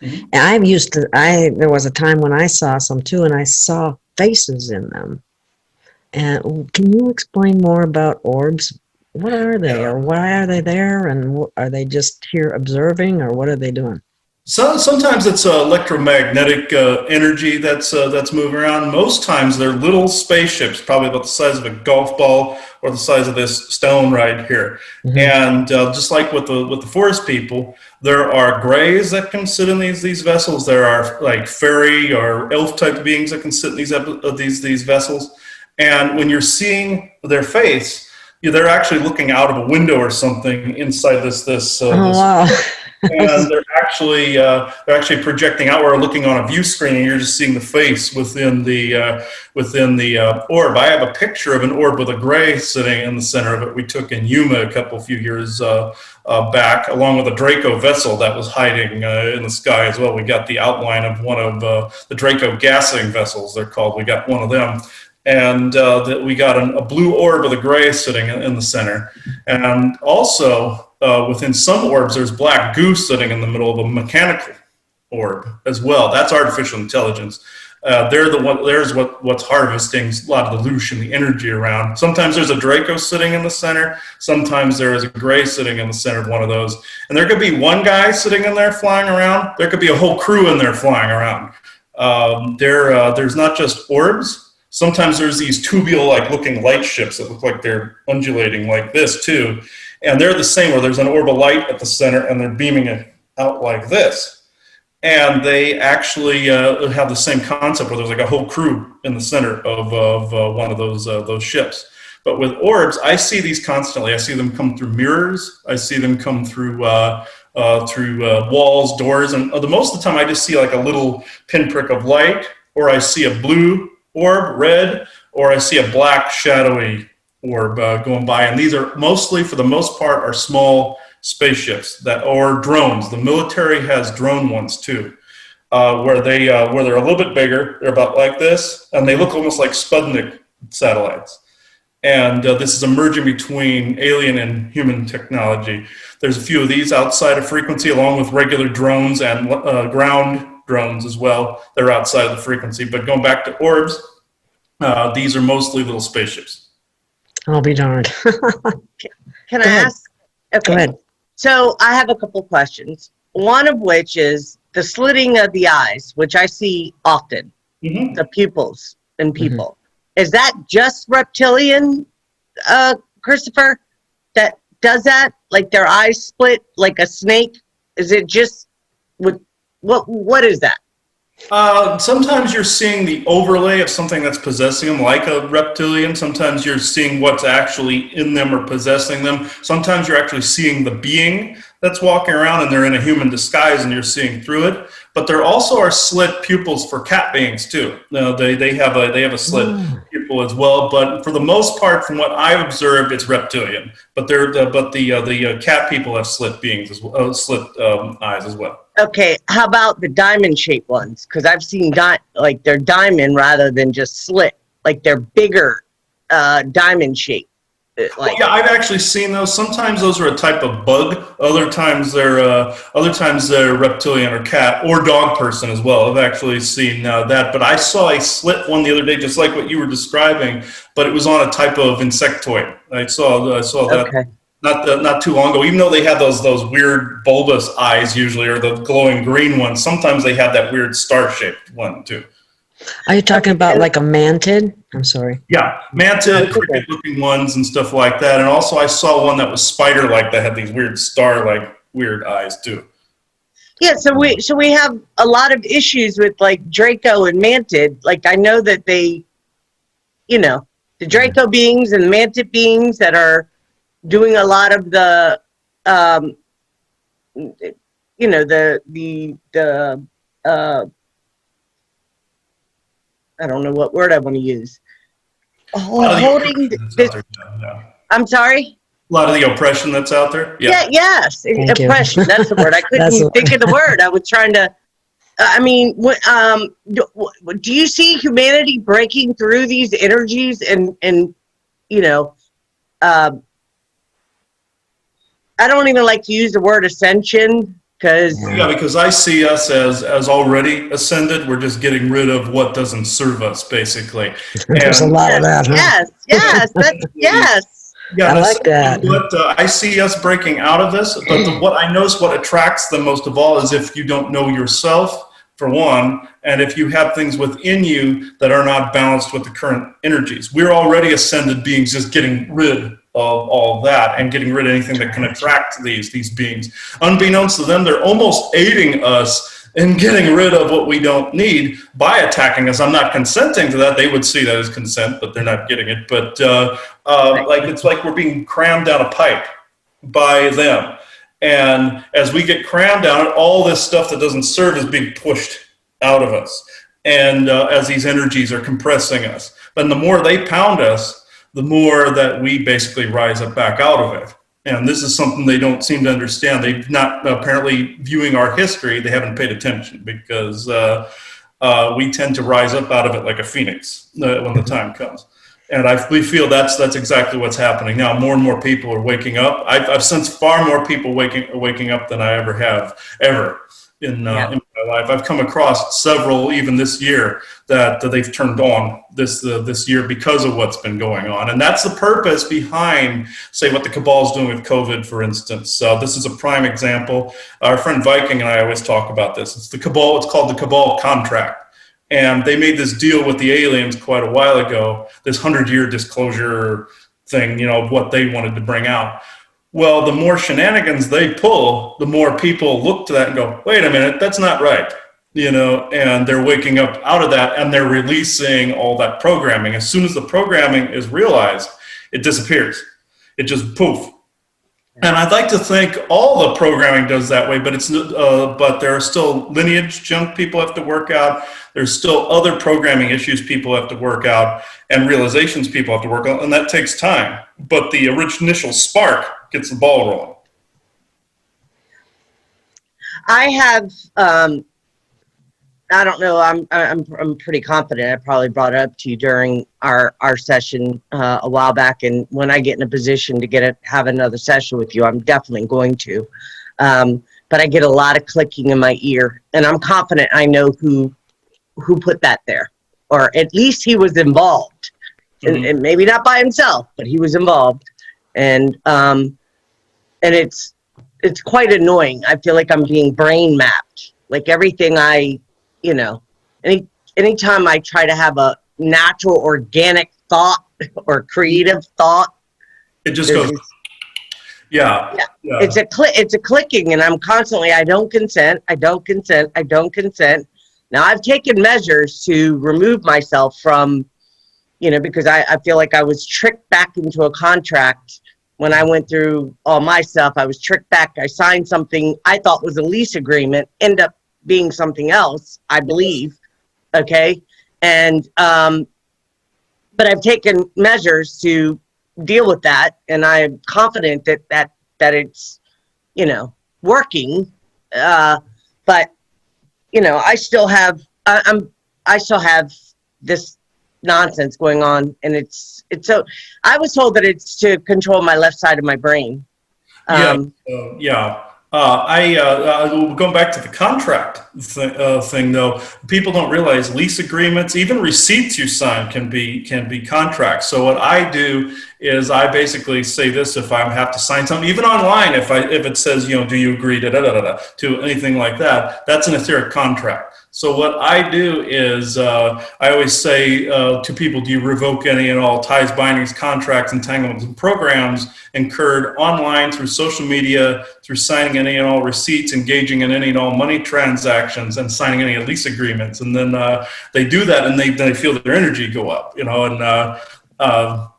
Mm-hmm. And there was a time when I saw some too, and I saw faces in them. And can you explain more about orbs? What are they, or why are they there, and are they just here observing, or what are they doing? So sometimes it's electromagnetic energy that's moving around. Most times they're little spaceships, probably about the size of a golf ball or the size of this stone right here. Mm-hmm. And just like with the forest people, there are grays that can sit in these vessels. There are like fairy or elf type beings that can sit in these vessels. And when you're seeing their face, they're actually looking out of a window or something inside this. Wow. And they're actually projecting outward, or looking on a view screen, and you're just seeing the face within the orb. I have a picture of an orb with a gray sitting in the center of it. We took in Yuma a few years back, along with a Draco vessel that was hiding in the sky as well. We got the outline of one of the Draco gassing vessels, they're called. We got one of them. And we got a blue orb with a gray sitting in the center. And also, within some orbs, there's black goo sitting in the middle of a mechanical orb as well. That's artificial intelligence. There's what's harvesting a lot of the loosh and the energy around. Sometimes there's a Draco sitting in the center. Sometimes there is a gray sitting in the center of one of those. And there could be one guy sitting in there flying around. There could be a whole crew in there flying around. There's not just orbs. Sometimes there's these tubular-like looking light ships that look like they're undulating like this too. And they're the same, where there's an orb of light at the center and they're beaming it out like this. And they actually have the same concept where there's like a whole crew in the center of one of those ships. But with orbs, I see these constantly. I see them come through mirrors. I see them come through walls, doors, and most of the time I just see like a little pinprick of light, or I see a blue orb, red, or I see a black shadowy orb going by. And these are mostly, for the most part, are small spaceships or drones. The military has drone ones too, where they're a little bit bigger. They're about like this, and they look almost like Sputnik satellites. And this is a merging between alien and human technology. There's a few of these outside of frequency, along with regular drones and ground drones as well. They're outside of the frequency. But going back to orbs, these are mostly little spaceships. I'll be darned. Can I ask? Okay. Go ahead. So I have a couple questions. One of which is the slitting of the eyes, which I see often, the pupils in people. Is that just reptilian, Christopher, that does that? Like their eyes split like a snake? Is it just what is that? Sometimes you're seeing the overlay of something that's possessing them, like a reptilian. Sometimes you're seeing what's actually in them or possessing them. Sometimes you're actually seeing the being that's walking around and they're in a human disguise and you're seeing through it. But there also are slit pupils for cat beings too. They have a slit pupil as well. But for the most part, from what I've observed, it's reptilian. But the cat people have slit beings as well, slit eyes as well. Okay, how about the diamond-shaped ones? Because I've seen like they're diamond rather than just slit. Like they're bigger, diamond-shaped. Like, yeah, I've actually seen those. Sometimes those are a type of bug. Other times they're reptilian or cat or dog person as well. I've actually seen that. But I saw a slit one the other day, just like what you were describing. But it was on a type of insectoid. I saw that. okay. Not too long ago. Even though they have those weird bulbous eyes usually, or the glowing green ones, sometimes they have that weird star-shaped one too. Are you talking about like a mantid? I'm sorry. Yeah, mantid, cricket-looking ones and stuff like that. And also I saw one that was spider-like that had these weird star-like weird eyes too. Yeah, so we have a lot of issues with like Draco and mantid. Like I know that they, the Draco beings and mantid beings that are doing a lot of the, I don't know what word I want to use. Holding this, I'm sorry? A lot of the oppression that's out there. Yeah. Yes. Thank Oppression. you. That's the word. I couldn't even think of the word. I was trying to, do you see humanity breaking through these energies and I don't even like to use the word ascension because I see us as already ascended. We're just getting rid of what doesn't serve us, basically. There's a lot of that. Huh? Yes. Yes. Yeah, I like that. But I see us breaking out of this. But what I notice, what attracts them most of all, is if you don't know yourself, for one, and if you have things within you that are not balanced with the current energies. We're already ascended beings, just getting rid of all that and getting rid of anything that can attract these beings. Unbeknownst to them, they're almost aiding us in getting rid of what we don't need by attacking us. I'm not consenting to that. They would see that as consent, but they're not getting it. But it's like we're being crammed down a pipe by them. And as we get crammed down, all this stuff that doesn't serve is being pushed out of us. And as these energies are compressing us. But the more they pound us, the more that we basically rise up back out of it. And this is something they don't seem to understand. They've not, apparently, viewing our history, they haven't paid attention because we tend to rise up out of it like a phoenix when the time comes. And we feel that's exactly what's happening now. More and more people are waking up. I've sensed far more people waking up than I ever have in my life. I've come across several even this year that they've turned on this year because of what's been going on. And that's the purpose behind, say, what the cabal is doing with COVID, for instance. This is a prime example. Our friend Viking and I always talk about this. It's the cabal. It's called the cabal contract. And they made this deal with the aliens quite a while ago, this 100-year disclosure thing, you know, of what they wanted to bring out. Well, the more shenanigans they pull, the more people look to that and go, wait a minute, that's not right. You know, and they're waking up out of that and they're releasing all that programming. As soon as the programming is realized, it disappears. It just poof. And I'd like to think all the programming does that way, but but there are still lineage junk people have to work out. There's still other programming issues people have to work out and realizations people have to work on, and that takes time. But the initial spark gets the ball rolling. I have, I don't know, I'm pretty confident. I probably brought it up to you during our session a while back, and when I get in a position to have another session with you, I'm definitely going to. But I get a lot of clicking in my ear, and I'm confident I know who put that there, or at least he was involved, and maybe not by himself, but he was involved, and it's quite annoying. I feel like I'm being brain mapped, like everything you know, anytime I try to have a natural, organic thought or creative thought, it just goes. Yeah. It's a clicking, and I'm constantly, I don't consent. Now I've taken measures to remove myself from, you know, because I feel like I was tricked back into a contract when I went through all my stuff. I was tricked back. I signed something I thought was a lease agreement, end up being something else, I believe. Okay. And, but I've taken measures to deal with that. And I'm confident that it's, you know, working. But, you know, I still have this nonsense going on, and it's so, I was told that it's to control my left side of my brain. Going back to the contract thing, though, people don't realize lease agreements, even receipts you sign, can be contracts. So what I do is I basically say this: if I have to sign something, even online, if it says, you know, do you agree to anything like that, that's an etheric contract. So what I do is I always say to people, do you revoke any and all ties, bindings, contracts, entanglements, and programs incurred online, through social media, through signing any and all receipts, engaging in any and all money transactions, and signing any lease agreements? And then they do that, and they feel their energy go up, you know.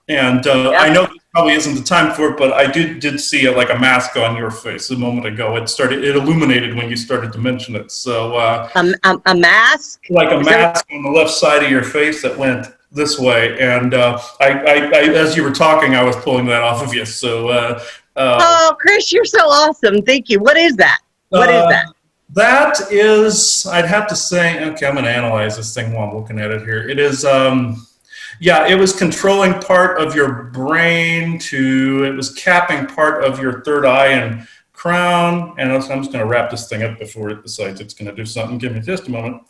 And I know this probably isn't the time for it, but I did see like a mask on your face a moment ago. It illuminated when you started to mention it. So a mask, like a mask on the left side of your face that went this way. And I as you were talking, I was pulling that off of you. So oh, Chris, you're so awesome. Thank you. What is that? What is that? That is, I'd have to say, okay, I'm going to analyze this thing while I'm looking at it here. It is, it was controlling part of your brain it was capping part of your third eye and crown. And I'm just going to wrap this thing up before it decides it's going to do something. Give me just a moment.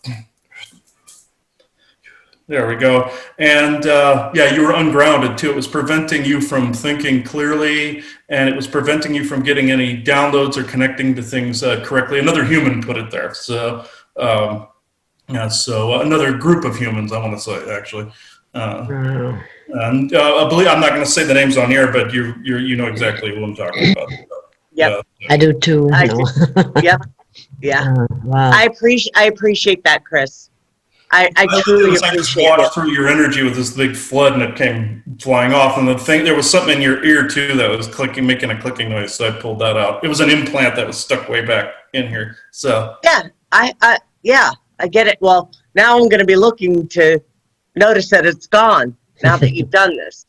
There we go. And you were ungrounded too. It was preventing you from thinking clearly, and it was preventing you from getting any downloads or connecting to things correctly. Another human put it there. So, another group of humans, I want to say, actually. And I believe, I'm not going to say the names on here, but you know exactly who I'm talking about. Yep. I do too. Yep. Yeah. Wow. I appreciate that, Chris. I truly I just appreciate walked it. through your energy with this big flood, and it came flying off. And there was something in your ear too that was making a clicking noise. So I pulled that out. It was an implant that was stuck way back in here. So Yeah, I get it. Well, now I'm going to be looking to notice that it's gone now that you've done this.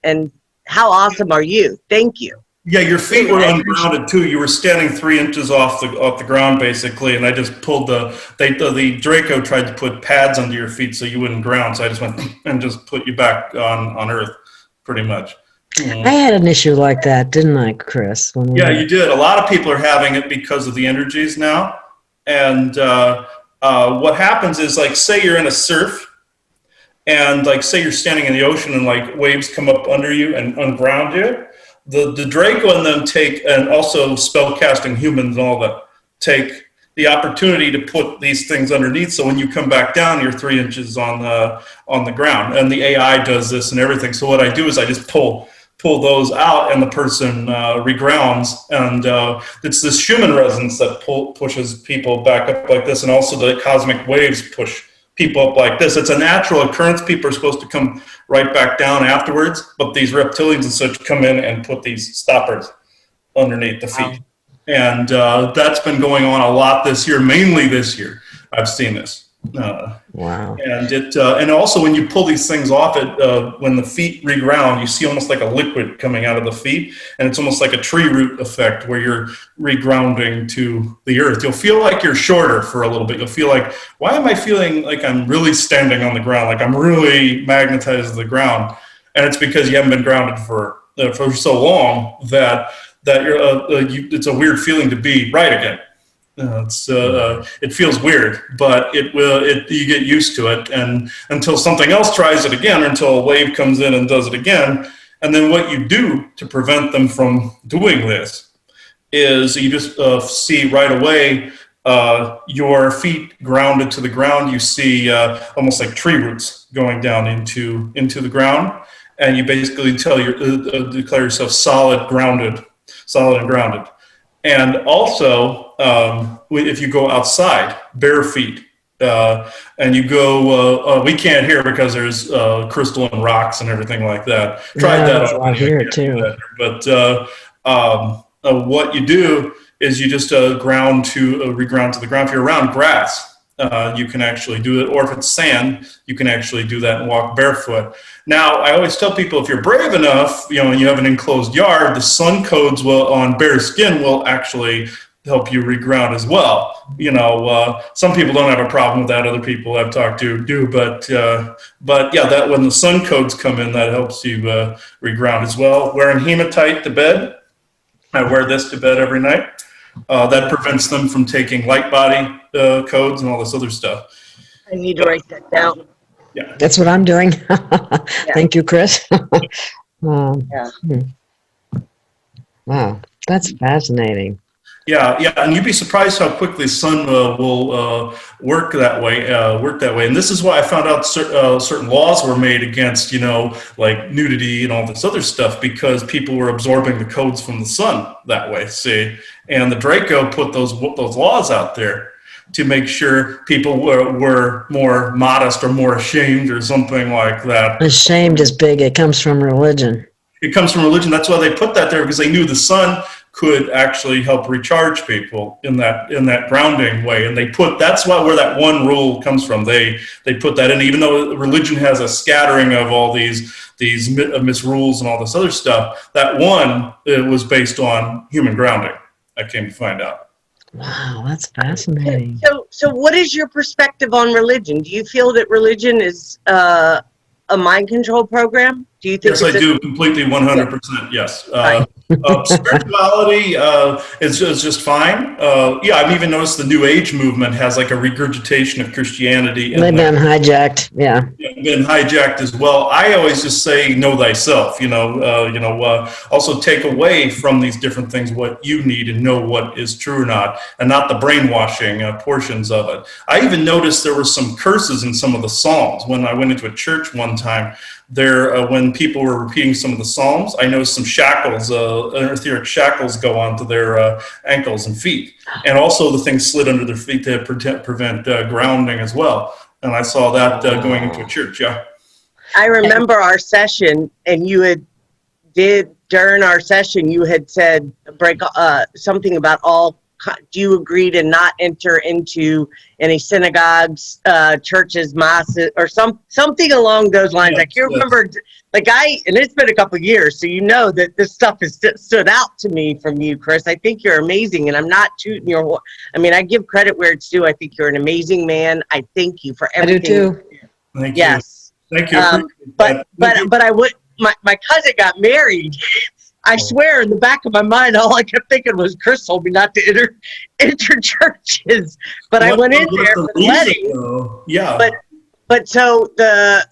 And how awesome are you? Thank you. yeah, your feet were ungrounded too. You were standing 3 inches off the ground basically, and I just pulled the Draco tried to put pads under your feet so you wouldn't ground. So I just went and just put you back on Earth, pretty much. I had an issue like that, didn't I, Chris? Yeah, you did. A lot of people are having it because of the energies now. And what happens is, like, say you're in a surf, and like say you're standing in the ocean and like waves come up under you and unground you. The Draco and them take, and also spell casting humans and all that, take the opportunity to put these things underneath. So when you come back down, you're 3 inches on the ground. And the AI does this and everything. So what I do is I just pull those out, and the person regrounds. And it's this Schumann resonance that pushes people back up like this. And also the cosmic waves push people up like this. It's a natural occurrence. People are supposed to come right back down afterwards, but these reptilians and such come in and put these stoppers underneath the feet. And that's been going on a lot this year, mainly this year. I've seen this. Wow. And and also when you pull these things off, when the feet reground, you see almost like a liquid coming out of the feet, and it's almost like a tree root effect where you're regrounding to the earth. You'll feel like you're shorter for a little bit. You'll feel like, why am I feeling like I'm really standing on the ground, like I'm really magnetized to the ground? And it's because you haven't been grounded for so long that it's a weird feeling to be right again. It feels weird, but you get used to it, and until something else tries it again, or until a wave comes in and does it again. And then what you do to prevent them from doing this is you just see right away your feet grounded to the ground. You see almost like tree roots going down into the ground, and you basically declare yourself solid and grounded. And also, if you go outside, bare feet, and you go, we can't hear because there's crystal and rocks and everything like that. Tried that out here too. But what you do is you just reground to the ground. If you're around grass, you can actually do it, or if it's sand, you can actually do that and walk barefoot. Now, I always tell people, if you're brave enough, and you have an enclosed yard, the sun codes on bare skin will actually help you reground as well. Some people don't have a problem with that. Other people I've talked to do, but yeah, that when the sun codes come in, that helps you reground as well. Wearing hematite to bed. I wear this to bed every night. That prevents them from taking light body codes and all this other stuff. I need to write that down. Yeah, That's what I'm doing. Thank you, Chris. Yeah. Wow, that's fascinating. yeah, and you'd be surprised how quickly sun will work that way. And this is why I found out certain laws were made against, like nudity and all this other stuff, because people were absorbing the codes from the sun that way. See, and the Draco put those laws out there to make sure people were more modest or more ashamed or something like that. Ashamed is big. It comes from religion. It comes from religion. That's why they put that there, because they knew the sun could actually help recharge people in that grounding way. And that's where that one rule comes from. They put that in, even though religion has a scattering of all these misrules and all this other stuff. That one, it was based on human grounding. I came to find out. Wow, that's fascinating. So what is your perspective on religion? Do you feel that religion is a mind control program? Do you think? Yes, I do, completely, 100%. Yes. Spirituality is just fine. I've even noticed the New Age movement has like a regurgitation of Christianity. They've been hijacked. Yeah. Been hijacked as well. I always just say, know thyself. Also take away from these different things what you need and know what is true or not, and not the brainwashing portions of it. I even noticed there were some curses in some of the Psalms. When I went into a church one time, when people were repeating some of the Psalms, I noticed some shackles, etheric shackles go onto their ankles and feet. And also the thing slid under their feet to prevent grounding as well. And I saw that going into a church, yeah. I remember our session, and during our session, you had said something about do you agree to not enter into any synagogues, churches, mosques, or something along those lines? I can't remember. And it's been a couple of years, so that this stuff has stood out to me from you, Chris. I think you're amazing, and I'm not tooting your. I give credit where it's due. I think you're an amazing man. I thank you for everything. I do too. Thank yes. you. Thank you. But I would. My cousin got married. I swear, in the back of my mind, all I kept thinking was, Chris told me not to enter churches. But I went in there for the wedding. Yeah. But so the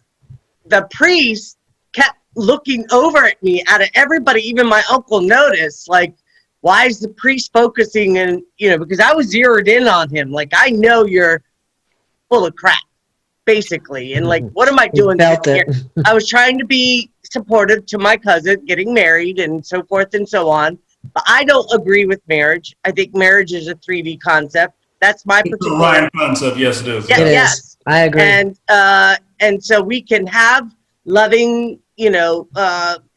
priest kept looking over at me. Out of everybody, even my uncle noticed, like, why is the priest focusing and, because I was zeroed in on him. Like, I know you're full of crap, basically. And like, what am I doing here? I was trying to be supportive to my cousin getting married and so forth and so on. But I don't agree with marriage. I think marriage is a 3D concept. That's my particular Ryan concept. Yes, it is. It is. Yes. I agree. And so we can have loving,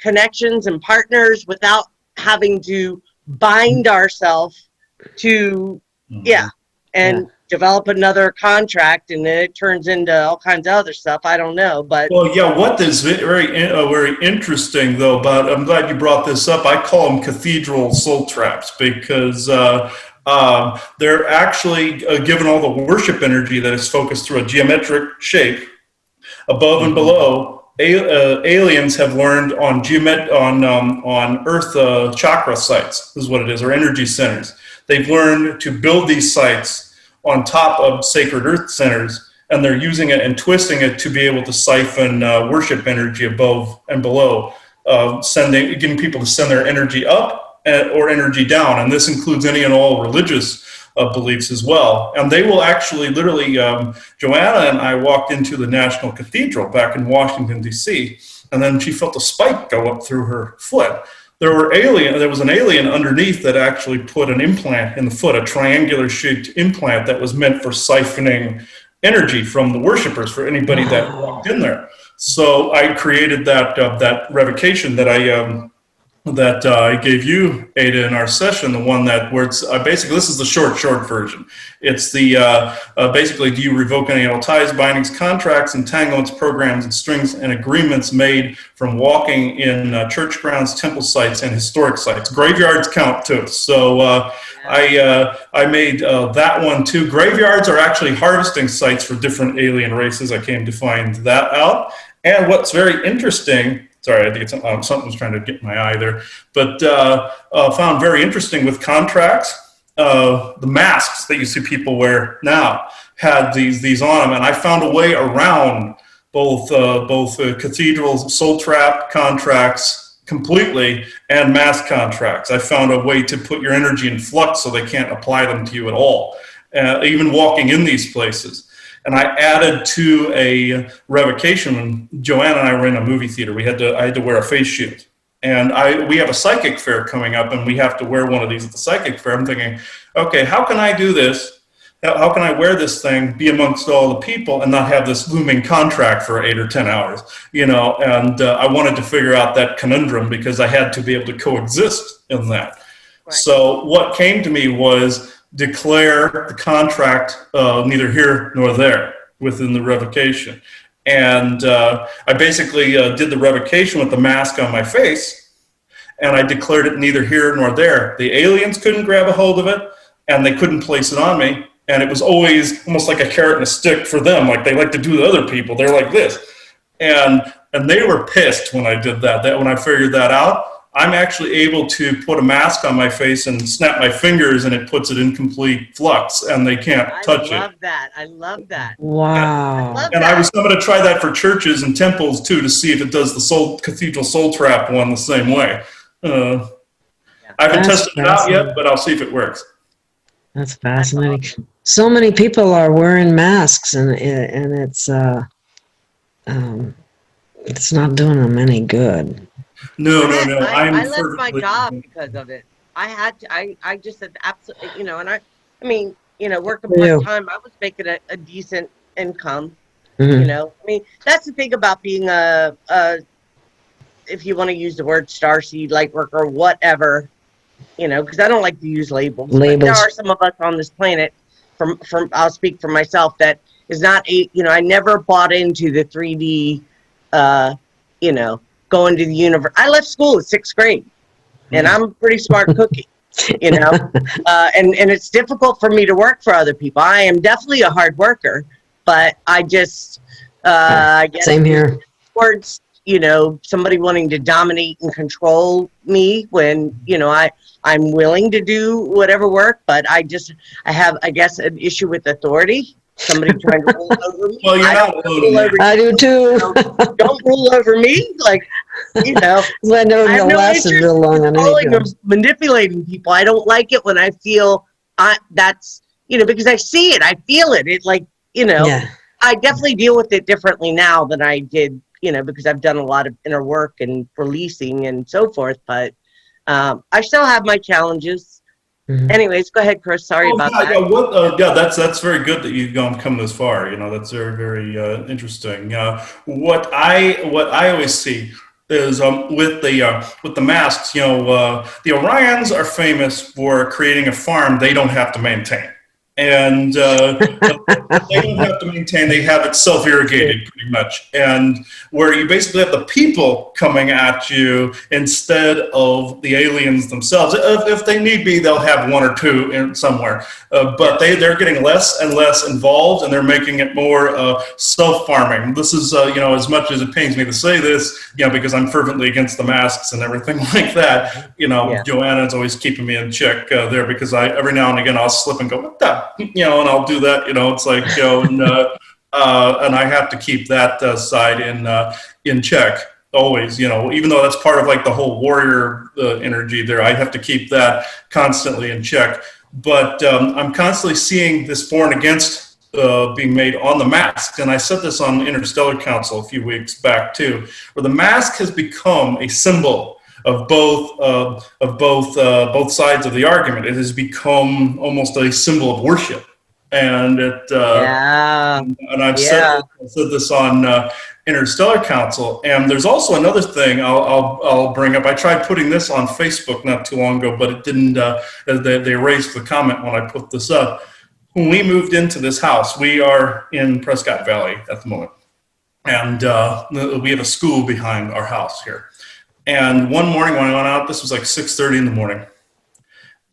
connections and partners without having to bind ourselves to, develop another contract, and then it turns into all kinds of other stuff. I don't know, but what is very interesting though about, I'm glad you brought this up. I call them cathedral soul traps because they're actually given all the worship energy that is focused through a geometric shape above and below. Aliens have learned on Earth chakra sites, is what it is, or energy centers. They've learned to build these sites on top of sacred earth centers, and they're using it and twisting it to be able to siphon worship energy above and below, getting people to send their energy up or energy down. And this includes any and all religious beliefs as well. And they will actually literally, Joanna and I walked into the National Cathedral back in Washington, D.C., and then she felt a spike go up through her foot. There was an alien underneath that actually put an implant in the foot, a triangular shaped implant that was meant for siphoning energy from the worshipers for anybody that walked in there. So I created that revocation that I gave you, Ada, in our session, the one that where it's basically, this is the short version. It's the basically, do you revoke any ties, bindings, contracts, entanglements, programs, and strings and agreements made from walking in church grounds, temple sites, and historic sites. Graveyards count too. So I made that one too. Graveyards are actually harvesting sites for different alien races. I came to find that out. And what's very interesting, sorry, I think it's something was trying to get my eye there, but found very interesting with contracts, the masks that you see people wear now had these on them, and I found a way around both cathedral soul trap contracts completely and mask contracts. I found a way to put your energy in flux so they can't apply them to you at all, even walking in these places. And I added to a revocation when Joanna and I were in a movie theater. I had to wear a face shield. And we have a psychic fair coming up, and we have to wear one of these at the psychic fair. I'm thinking, okay, how can I do this? How can I wear this thing, be amongst all the people, and not have this looming contract for 8 or 10 hours? And I wanted to figure out that conundrum because I had to be able to coexist in that. Right. So what came to me was declare the contract neither here nor there within the revocation. And I basically did the revocation with the mask on my face, and I declared it neither here nor there. The aliens couldn't grab a hold of it, and they couldn't place it on me. And it was always almost like a carrot and a stick for them, like they like to do to other people. They're like this. And they were pissed when I did that when I figured that out. I'm actually able to put a mask on my face and snap my fingers, and it puts it in complete flux, and they can't touch it. I love that. Wow. I'm going to try that for churches and temples too, to see if it does the cathedral soul trap one the same way. I haven't tested it out yet, but I'll see if it works. That's fascinating. So many people are wearing masks, and it's not doing them any good. No. I left my job because of it. I had to. I just said absolutely. And I mean, working part time, I was making a decent income. Mm-hmm. That's the thing about being a if you want to use the word starseed, light worker, whatever. Because I don't like to use labels. But there are some of us on this planet. From I'll speak for myself. That is not I never bought into the 3D. Going to the universe. I left school at 6th grade, and I'm a pretty smart cookie, and it's difficult for me to work for other people. I am definitely a hard worker, but I just, I guess same here. Towards, somebody wanting to dominate and control me when, I'm willing to do whatever work, but I have, I guess, an issue with authority, somebody trying to rule over me. Well, you're I not don't alone rule in over that. I do too. you. Don't rule over me. Like, So I never I have been no lasted interest real long in on any controlling or jobs. manipulating people. I don't like it when I feel that's, because I see it, I feel it. It like, Yeah. I definitely deal with it differently now than I did, because I've done a lot of inner work and releasing and so forth. But I still have my challenges. Mhm. Anyways, go ahead, Chris. Sorry about that. Yeah, that's very good that you've come this far. That's very, very interesting. What I always see is with the masks. The Orions are famous for creating a farm they don't have to maintain, and they don't have to maintain. They have it self-irrigated pretty much, and where you basically have the people coming at you instead of the aliens themselves. If they need be, they'll have one or two in somewhere, but they're getting less and less involved, and they're making it more self-farming. This is as much as it pains me to say this, because I'm fervently against the masks and everything like that. Joanna's always keeping me in check there, because every now and again I'll slip and go, what the, and I'll do that. It's like, and I have to keep that side in check always. Even though that's part of like the whole warrior energy there, I have to keep that constantly in check. But I'm constantly seeing this for and against being made on the mask, and I said this on Interstellar Council a few weeks back too, where the mask has become a symbol of both sides of the argument. It has become almost a symbol of worship, and and I've said this on Interstellar Council. And there's also another thing I'll bring up. I tried putting this on Facebook not too long ago, but it didn't. They erased the comment when I put this up. When we moved into this house, we are in Prescott Valley at the moment, and we have a school behind our house here. And one morning when I went out, this was like 6:30 in the morning,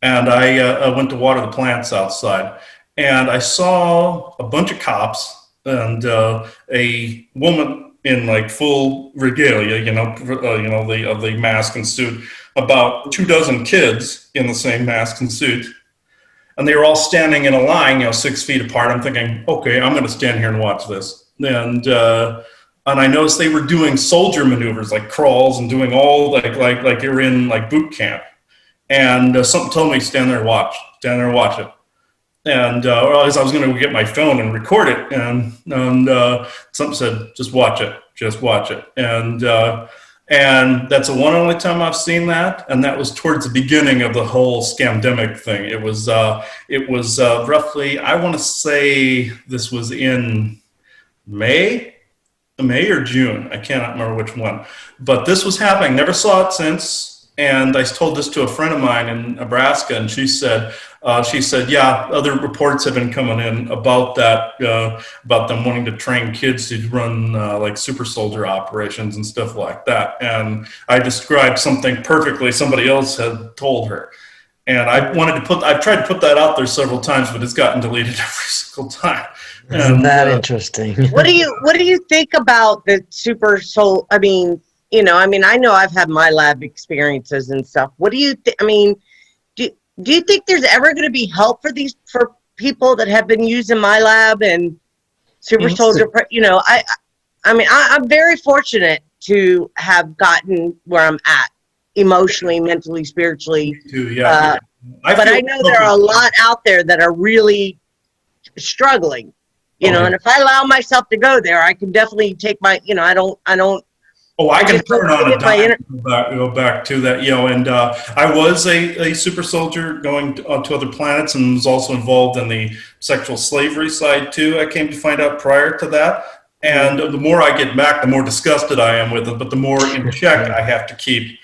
and I went to water the plants outside, and I saw a bunch of cops and a woman in like full regalia, the mask and suit, about 24 kids in the same mask and suit, and they were all standing in a line, 6 feet apart. I'm thinking, okay, I'm going to stand here and watch this, and I noticed they were doing soldier maneuvers, like crawls, and doing all like you're in like boot camp. And something told me, stand there and watch it. And or I was going to get my phone and record it. And something said, just watch it. And that's the one only time I've seen that. And that was towards the beginning of the whole scamdemic thing. It was roughly, I want to say this was in May or June. I cannot remember which one, but this was happening. Never saw it since. And I told this to a friend of mine in Nebraska, and she said, yeah, other reports have been coming in about that, about them wanting to train kids to run like super soldier operations and stuff like that. And I described something perfectly somebody else had told her. And I've tried to put that out there several times, but it's gotten deleted every single time. Isn't that interesting? What do you think about the super soul? I know I've had my lab experiences and stuff. What do you think? Do you think there's ever going to be help for people that have been using my lab and super soldier? I'm very fortunate to have gotten where I'm at emotionally, mentally, spiritually. Yeah. But I know there are a lot out there that are really struggling. And if I allow myself to go there, I can definitely take my, I don't. Oh, I can turn on a dime, go back to that, and I was a super soldier going to other planets, and was also involved in the sexual slavery side too. I came to find out prior to that. And the more I get back, the more disgusted I am with it, but the more in check I have to keep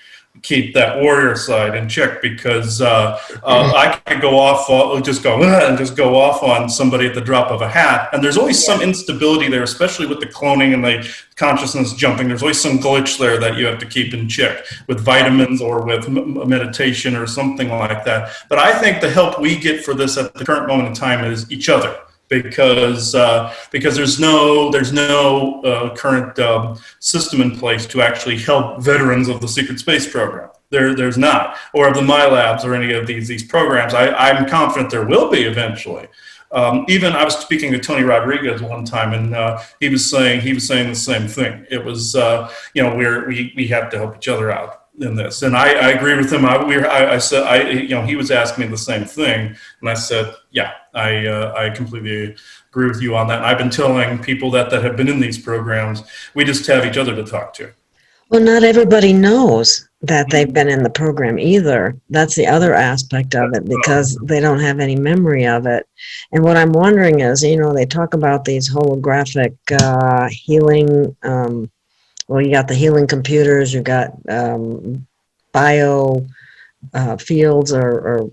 that warrior side in check, because I can go off, just go off on somebody at the drop of a hat. And there's always some instability there, especially with the cloning and the consciousness jumping. There's always some glitch there that you have to keep in check with vitamins or with meditation or something like that. But I think the help we get for this at the current moment in time is each other. Because there's no current system in place to actually help veterans of the secret space program. There's not, or of the MyLabs or any of these programs. I'm confident there will be eventually, Even I was speaking to Tony Rodriguez one time, and he was saying the same thing. It was we have to help each other out in this, and I agree with him. I said he was asking me the same thing, and I said, yeah, I completely agree with you on that. And I've been telling people that have been in these programs, we just have each other to talk to. Well, not everybody knows that they've been in the program either. That's the other aspect of it, because they don't have any memory of it. And what I'm wondering is, they talk about these holographic healing. Well, you got the healing computers, you got bio fields, or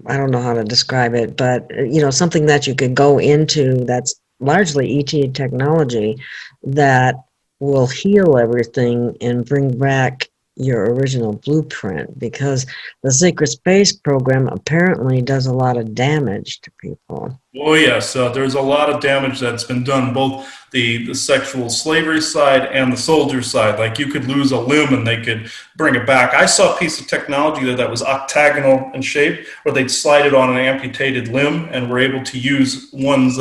I don't know how to describe it, but something that you could go into that's largely ET technology that will heal everything and bring back your original blueprint, because the secret space program apparently does a lot of damage to people. Oh yes, there's a lot of damage that's been done, both the sexual slavery side and the soldier side. Like, you could lose a limb and they could bring it back. I saw a piece of technology that was octagonal in shape, where they'd slide it on an amputated limb and were able to use one's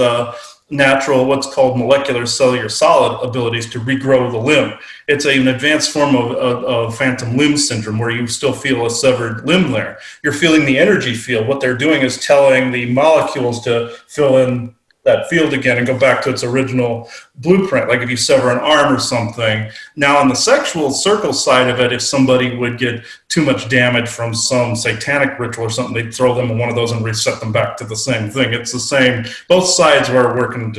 natural, what's called molecular cellular solid abilities to regrow the limb. It's an advanced form of phantom limb syndrome, where you still feel a severed limb there. You're feeling the energy field. What they're doing is telling the molecules to fill in that field again and go back to its original blueprint. Like if you sever an arm or something. Now, on the sexual circle side of it, if somebody would get too much damage from some satanic ritual or something, they'd throw them in one of those and reset them back to the same thing. It's the same. Both sides are working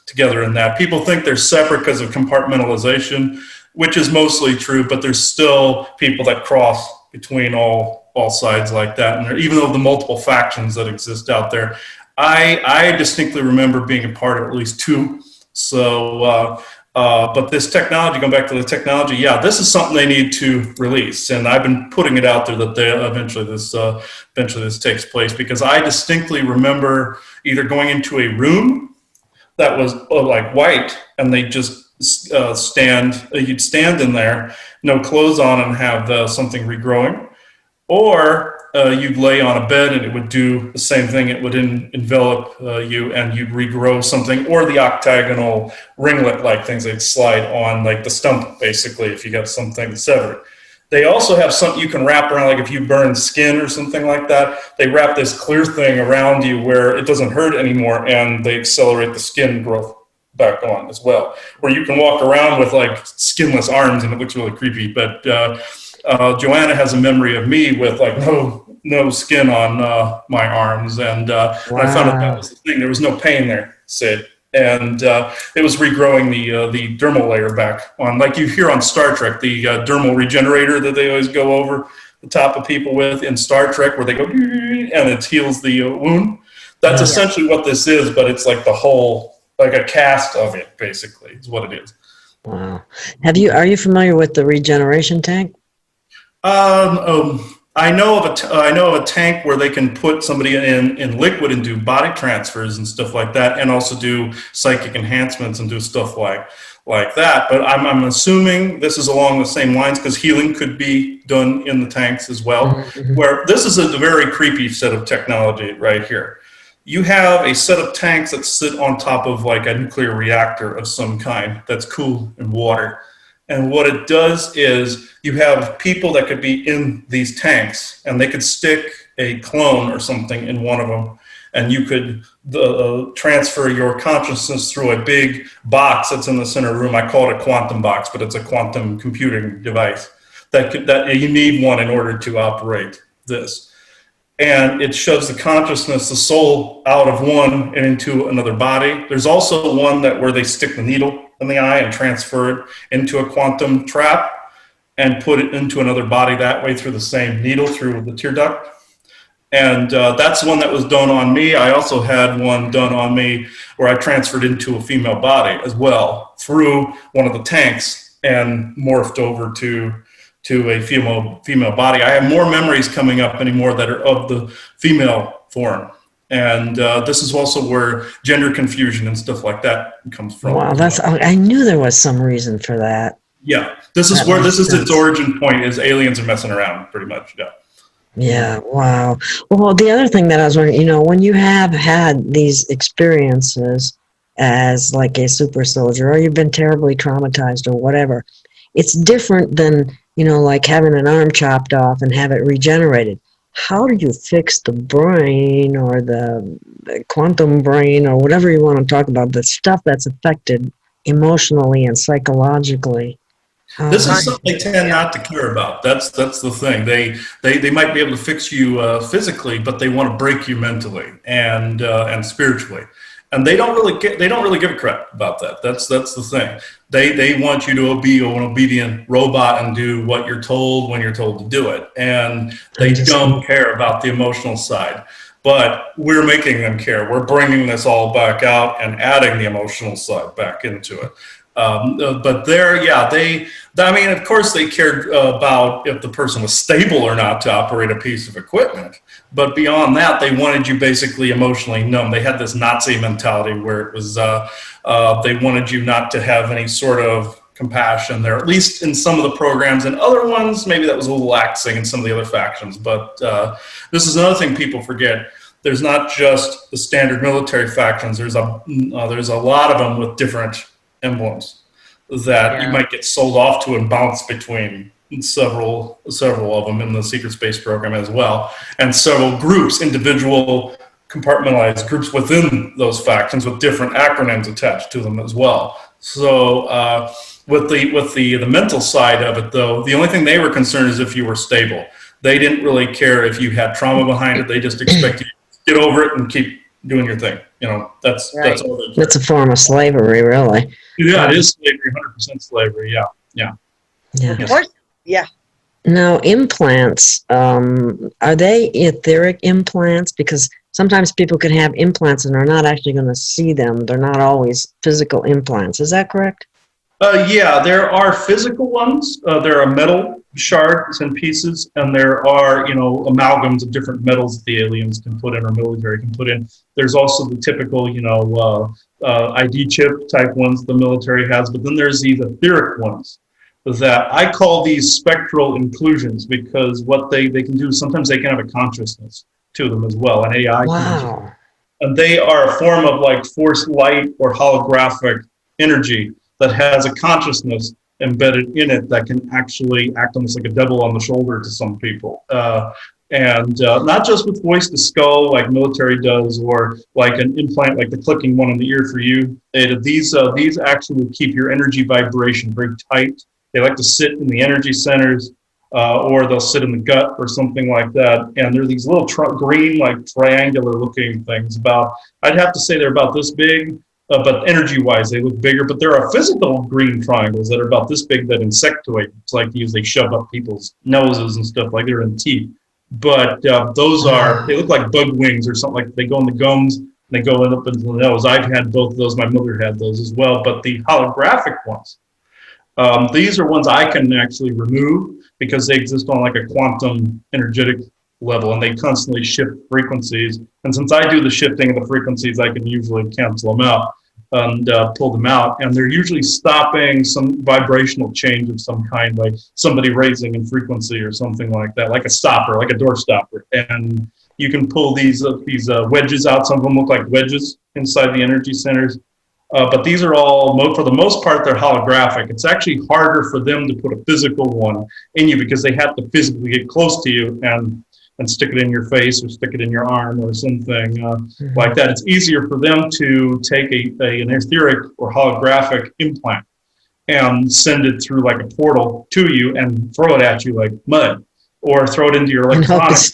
together in that. People think they're separate because of compartmentalization, which is mostly true, but there's still people that cross between all sides like that. And even though the multiple factions that exist out there, I distinctly remember being a part of at least two. So, but this technology, going back to the technology, yeah, this is something they need to release, and I've been putting it out there that eventually this takes place, because I distinctly remember either going into a room that was like white, and they just you'd stand in there, no clothes on, and have something regrowing, or you'd lay on a bed and it would do the same thing. It would envelop you, and you'd regrow something, or the octagonal ringlet like things they'd slide on, like the stump, basically, if you got something severed. They also have something you can wrap around, like if you burn skin or something like that, they wrap this clear thing around you where it doesn't hurt anymore, and they accelerate the skin growth back on as well, where you can walk around with like skinless arms, and it looks really creepy. But Joanna has a memory of me with like no skin on my arms, and Wow. I found out that was the thing. There was no pain there, Sid, and it was regrowing the dermal layer back on, like you hear on Star Trek, the dermal regenerator that they always go over the top of people with in Star Trek, where they go and it heals the wound. That's essentially what this is, but it's like the whole, like a cast of it, basically, is what it is. Wow. Are you familiar with the regeneration tank? I know of a tank where they can put somebody in liquid and do body transfers and stuff like that, and also do psychic enhancements and do stuff like that. But I'm assuming this is along the same lines, because healing could be done in the tanks as well. Mm-hmm. Where this is a very creepy set of technology right here. You have a set of tanks that sit on top of like a nuclear reactor of some kind that's cooled in water. And what it does is you have people that could be in these tanks, and they could stick a clone or something in one of them, and you could transfer your consciousness through a big box that's in the center room. I call it a quantum box, but it's a quantum computing device that you need one in order to operate this. And it shoves the consciousness, the soul, out of one and into another body. There's also one where they stick the needle in the eye and transfer it into a quantum trap and put it into another body that way through the same needle, through the tear duct. And that's one that was done on me. I also had one done on me where I transferred into a female body as well through one of the tanks and morphed over to a female body. I have more memories coming up anymore that are of the female form. And this is also where gender confusion and stuff like that comes from. Wow, I knew there was some reason for that. Yeah, this is its origin point, is aliens are messing around, pretty much, yeah. Yeah, wow. Well, the other thing that I was wondering, when you have had these experiences as like a super soldier, or you've been terribly traumatized or whatever, it's different than, like having an arm chopped off and have it regenerated. How do you fix the brain or the quantum brain or whatever you want to talk about, the stuff that's affected emotionally and psychologically? This How is do something they tend not to care about. That's the thing. They might be able to fix you physically, but they want to break you mentally and spiritually, and they don't really give a crap about that. That's the thing. They want you to be an obedient robot and do what you're told when you're told to do it, and they don't care about the emotional side. But we're making them care. We're bringing this all back out and adding the emotional side back into it. But I mean, of course, they cared about if the person was stable or not to operate a piece of equipment. But beyond that, they wanted you basically emotionally numb. They had this Nazi mentality where it was they wanted you not to have any sort of compassion there, at least in some of the programs. And other ones, maybe that was a little laxing in some of the other factions. But this is another thing people forget. There's not just the standard military factions. There's a lot of them with different emblems that you might get sold off to and bounce between several of them in the secret space program as well, and several groups, individual compartmentalized groups within those factions with different acronyms attached to them as well. So with the mental side of it, though, the only thing they were concerned is if you were stable. They didn't really care if you had trauma behind it. They just expect you to get over it and keep doing your thing. That's all they care. It's a form of slavery, really. Yeah, it is slavery, 100% slavery. Yeah. Of course, yeah. Now, implants, are they etheric implants? Because sometimes people can have implants and are not actually going to see them. They're not always physical implants. Is that correct? Yeah, there are physical ones. There are metal shards and pieces, and there are, amalgams of different metals that the aliens can put in or military can put in. There's also the typical, ID chip type ones the military has, but then there's these etheric ones that I call these spectral inclusions, because what they can do, sometimes they can have a consciousness to them as well, an AI. Wow. And they are a form of like force light or holographic energy that has a consciousness embedded in it that can actually act almost like a devil on the shoulder to some people. And not just with voice to skull like military does, or like an implant like the clicking one in the ear for you. These actually keep your energy vibration very tight. They like to sit in the energy centers, or they'll sit in the gut or something like that. And they're these little green, like triangular looking things. I'd have to say they're about this big. But energy-wise, they look bigger. But there are physical green triangles that are about this big that insectoid. It's like they shove up people's noses and stuff like they're in teeth. But they look like bug wings or something. Like they go in the gums and they go up into the nose. I've had both of those. My mother had those as well. But the holographic ones, these are ones I can actually remove because they exist on like a quantum energetic level, and they constantly shift frequencies. And since I do the shifting of the frequencies, I can usually cancel them out and pull them out. And they're usually stopping some vibrational change of some kind, like somebody raising in frequency or something like that, like a stopper, like a door stopper. And you can pull these wedges out. Some of them look like wedges inside the energy centers. But these are all, for the most part, they're holographic. It's actually harder for them to put a physical one in you because they have to physically get close to you and stick it in your face or stick it in your arm or something like that. It's easier for them to take an etheric or holographic implant and send it through like a portal to you and throw it at you like mud, or throw it into your electronics.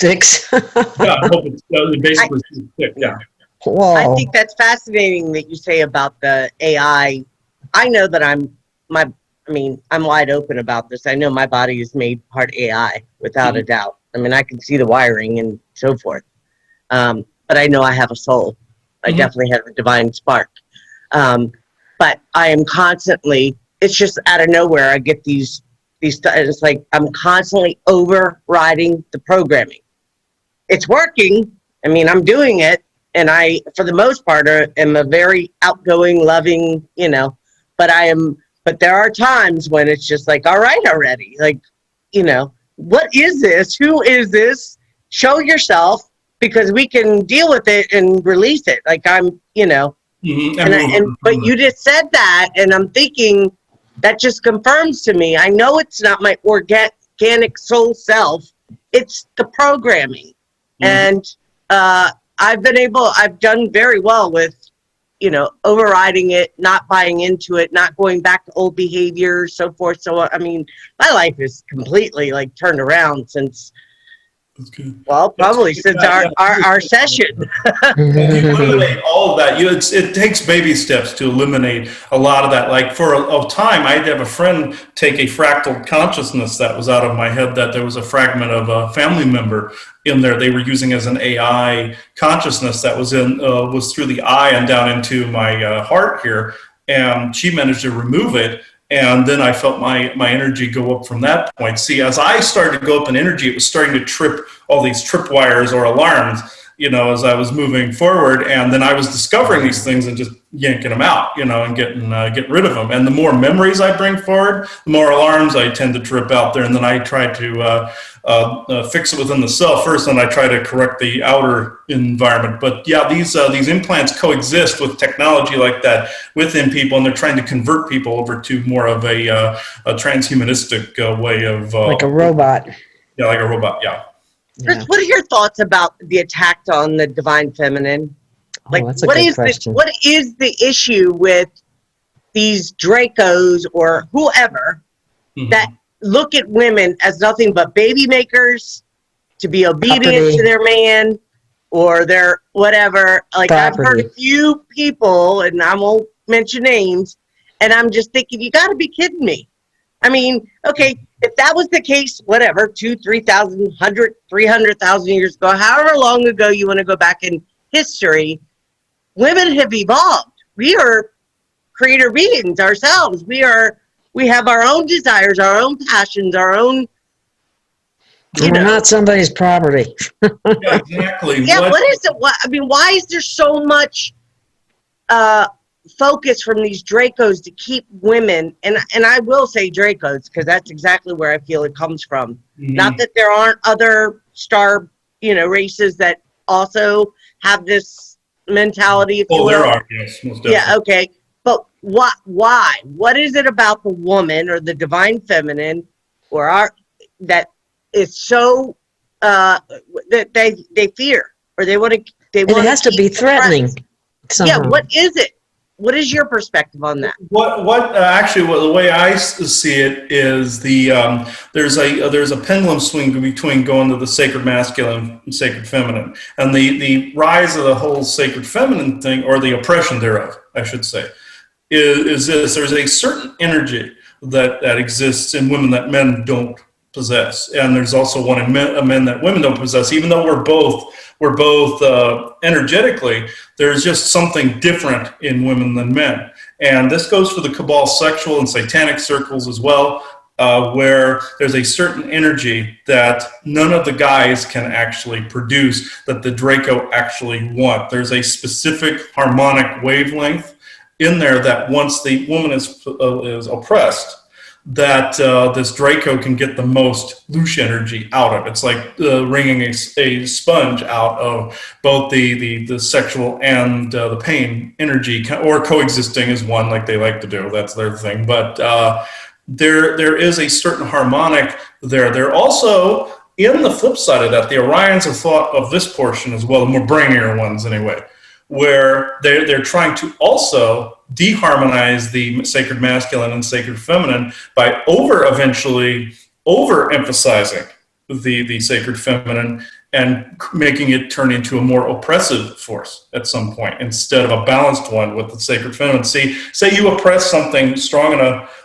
And hope it sticks. It basically sticks. Yeah. Whoa. I think that's fascinating that you say about the AI. I know that I'm wide open about this. I know my body is made part AI without a doubt. I mean, I can see the wiring and so forth. But I know I have a soul. I definitely have a divine spark. But I am constantly, it's just out of nowhere, I get these, it's like I'm constantly overriding the programming. It's working. I mean, I'm doing it. And I, for the most part, am a very outgoing, loving, but there are times when it's just like, all right already. Like, what is this? Who is this? show yourself, because we can deal with it and release it. Like I'm, Mm-hmm. but you just said that, and I'm thinking that just confirms to me. I know it's not my organic soul self. It's the programming. Mm-hmm. And I've done very well with, overriding it, not buying into it, not going back to old behaviors, so forth. So, I mean, my life is completely like turned around since, That's good. well, probably since our session. You eliminate all of that. It takes baby steps to eliminate a lot of that. Like for a time, I had to have a friend take a fractal consciousness that was out of my head, that there was a fragment of a family member in there they were using as an AI consciousness that was through the eye and down into my heart here. And she managed to remove it. And then I felt my energy go up from that point. See, as I started to go up in energy, it was starting to trip all these tripwires or alarms, as I was moving forward. And then I was discovering these things and just yanking them out, and getting rid of them. And the more memories I bring forward, the more alarms I tend to trip out there. And then I try to fix it within the self first, and I try to correct the outer environment. But yeah, these implants coexist with technology like that within people, and they're trying to convert people over to more of a transhumanistic way of like a robot. Yeah, like a robot. Yeah. Chris, what are your thoughts about the attack on the divine feminine? Like, that's a good question. What is the issue with these dracos or whoever that look at women as nothing but baby makers, to be obedient to their man or their whatever? Like, I've heard a few people, and I won't mention names, and I'm just thinking, you got to be kidding me. I mean, okay, if that was the case, whatever, 2,000, 3,000, 100, 300,000 years ago, however long ago you want to go back in history, women have evolved. We are creator beings ourselves. We have our own desires, our own passions, our own. We're not somebody's property. Yeah, exactly. Yeah, what is it? Why is there so much focus from these dracos to keep women, and I will say dracos because that's exactly where I feel it comes from. Mm-hmm. Not that there aren't other star races that also have this mentality, if you will. There are, yes, most definitely. Yeah, okay, but what is it about the woman or the divine feminine that is so that they fear, or they want to it has to be threatening somehow. Yeah, what is it? What is your perspective on that? The way I see it is there's a pendulum swing between going to the sacred masculine and sacred feminine, and the rise of the whole sacred feminine thing, or the oppression thereof, I should say, is this: there's a certain energy that exists in women that men don't possess, and there's also one in men that women don't possess. Even though we're both energetically, there's just something different in women than men. And this goes for the Cabal sexual and satanic circles as well, where there's a certain energy that none of the guys can actually produce that the Draco actually want. There's a specific harmonic wavelength in there that once the woman is oppressed, that this Draco can get the most loose energy out of. It's like wringing a sponge out of both the sexual and the pain energy, or coexisting as one, like they like to do. That's their thing. But there is a certain harmonic there. They're also, in the flip side of that, the Orions have thought of this portion as well, the more brainier ones anyway, where they're trying to also deharmonize the sacred masculine and sacred feminine by eventually overemphasizing the sacred feminine and making it turn into a more oppressive force at some point, instead of a balanced one with the sacred feminine. See, say you oppress something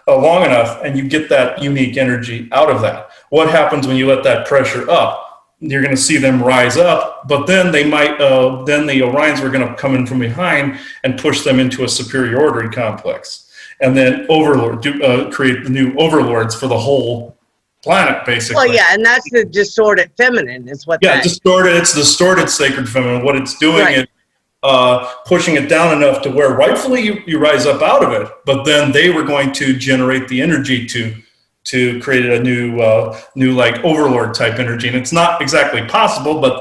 long enough, and you get that unique energy out of that. What happens when you let that pressure up? You're going to see them rise up, but then they might, then the Orions were going to come in from behind and push them into a superiority complex, and then create the new overlords for the whole planet, basically. Well, yeah, and that's the distorted feminine, is what. Yeah, distorted. It's distorted sacred feminine. What it's doing is pushing it down enough to where rightfully you rise up out of it, but then they were going to generate the energy to to create a new like overlord type energy. And it's not exactly possible, but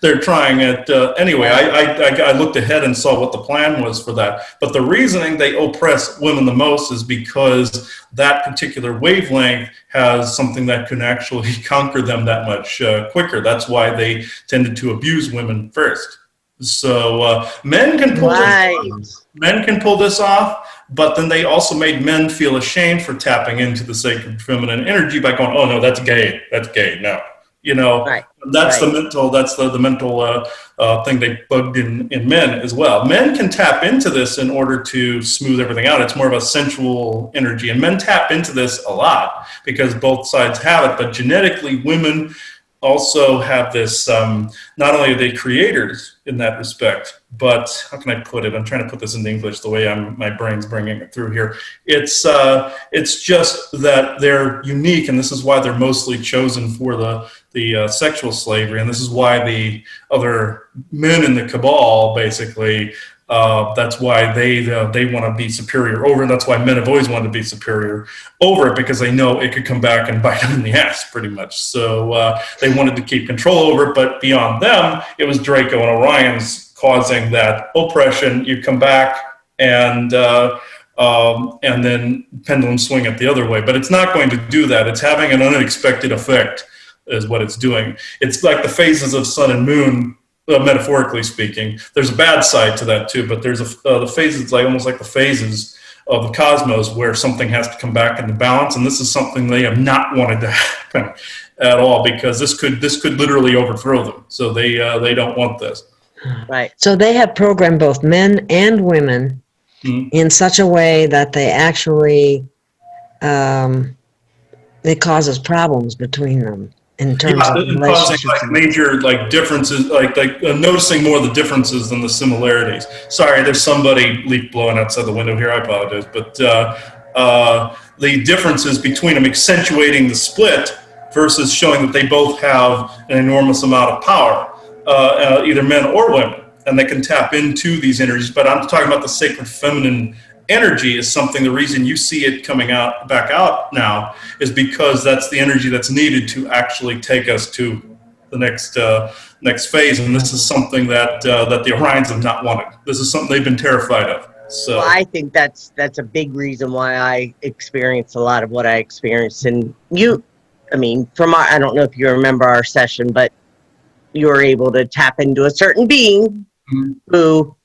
they're trying it anyway. I looked ahead and saw what the plan was for that. But the reasoning they oppress women the most is because that particular wavelength has something that can actually conquer them that much quicker. That's why they tended to abuse women first. So men can pull men can pull this off, but then they also made men feel ashamed for tapping into the sacred feminine energy by going, "Oh no, that's gay. That's gay." No, that's the mental thing they bugged in men as well. Men can tap into this in order to smooth everything out. It's more of a sensual energy, and men tap into this a lot because both sides have it. But genetically, women also have this, not only are they creators in that respect, but how can I put it? I'm trying to put this into English the way my brain's bringing it through here. It's just that they're unique, and this is why they're mostly chosen for the sexual slavery, and this is why the other men in the cabal basically, that's why they want to be superior over it. That's why men have always wanted to be superior over it, because they know it could come back and bite them in the ass pretty much. So they wanted to keep control over it, but beyond them, it was Draco and Orion's causing that oppression. You come back and then pendulum swing it the other way, but it's not going to do that. It's having an unexpected effect is what it's doing. It's like the phases of sun and moon. Metaphorically speaking, there's a bad side to that too, but there's the phases, like almost like the phases of the cosmos, where something has to come back into balance, and this is something they have not wanted to happen at all, because this could literally overthrow them. So they don't want this. Right. So they have programmed both men and women in such a way that they actually it causes problems between them. In terms of relationships, like major differences, noticing more of the differences than the similarities. Sorry, there's somebody leaf blowing outside the window here. I apologize, but the differences between them accentuating the split versus showing that they both have an enormous amount of power, either men or women, and they can tap into these energies. But I'm talking about the sacred feminine energy is something. The reason you see it coming back out now is because that's the energy that's needed to actually take us to the next phase, and this is something that the Orions have not wanted. This is something they've been terrified of. So well, I think that's a big reason why I experienced a lot of what I experienced. And I don't know if you remember our session, but you were able to tap into a certain being who,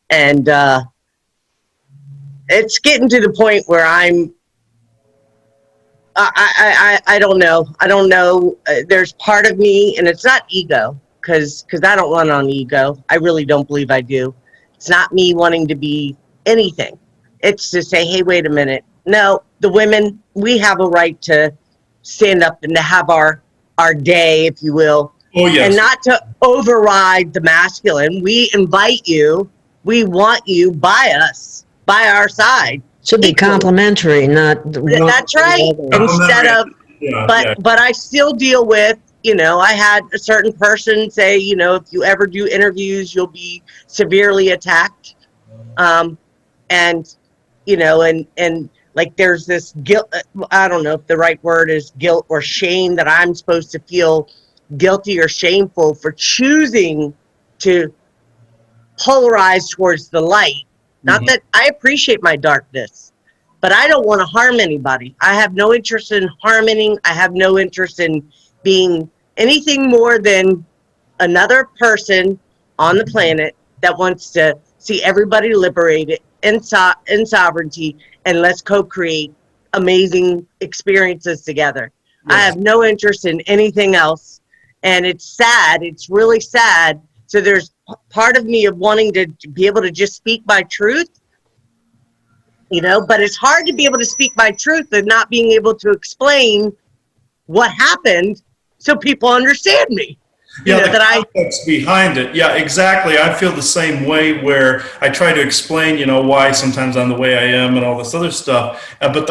and it's getting to the point where I don't know. I don't know. There's part of me, and it's not ego, because I don't run on ego. I really don't believe I do. It's not me wanting to be anything. It's to say, hey, wait a minute. No, the women, we have a right to stand up and to have our day, if you will. Oh, yes. And not to override the masculine. We invite you. We want you by us. By our side. Should be complimentary, not. That's right. Instead of, but I still deal with, I had a certain person say, if you ever do interviews, you'll be severely attacked. And like there's this guilt, I don't know if the right word is guilt or shame, that I'm supposed to feel guilty or shameful for choosing to polarize towards the light. Not that I appreciate my darkness, but I don't want to harm anybody. I have no interest in harming. I have no interest in being anything more than another person on the planet that wants to see everybody liberated in sovereignty, and let's co-create amazing experiences together. Yes. I have no interest in anything else, and it's sad. It's really sad. So there's part of me of wanting to be able to just speak my truth, but it's hard to be able to speak my truth and not being able to explain what happened so people understand me. Yeah, the context behind it. Yeah, exactly. I feel the same way, where I try to explain, why sometimes I'm the way I am and all this other stuff. But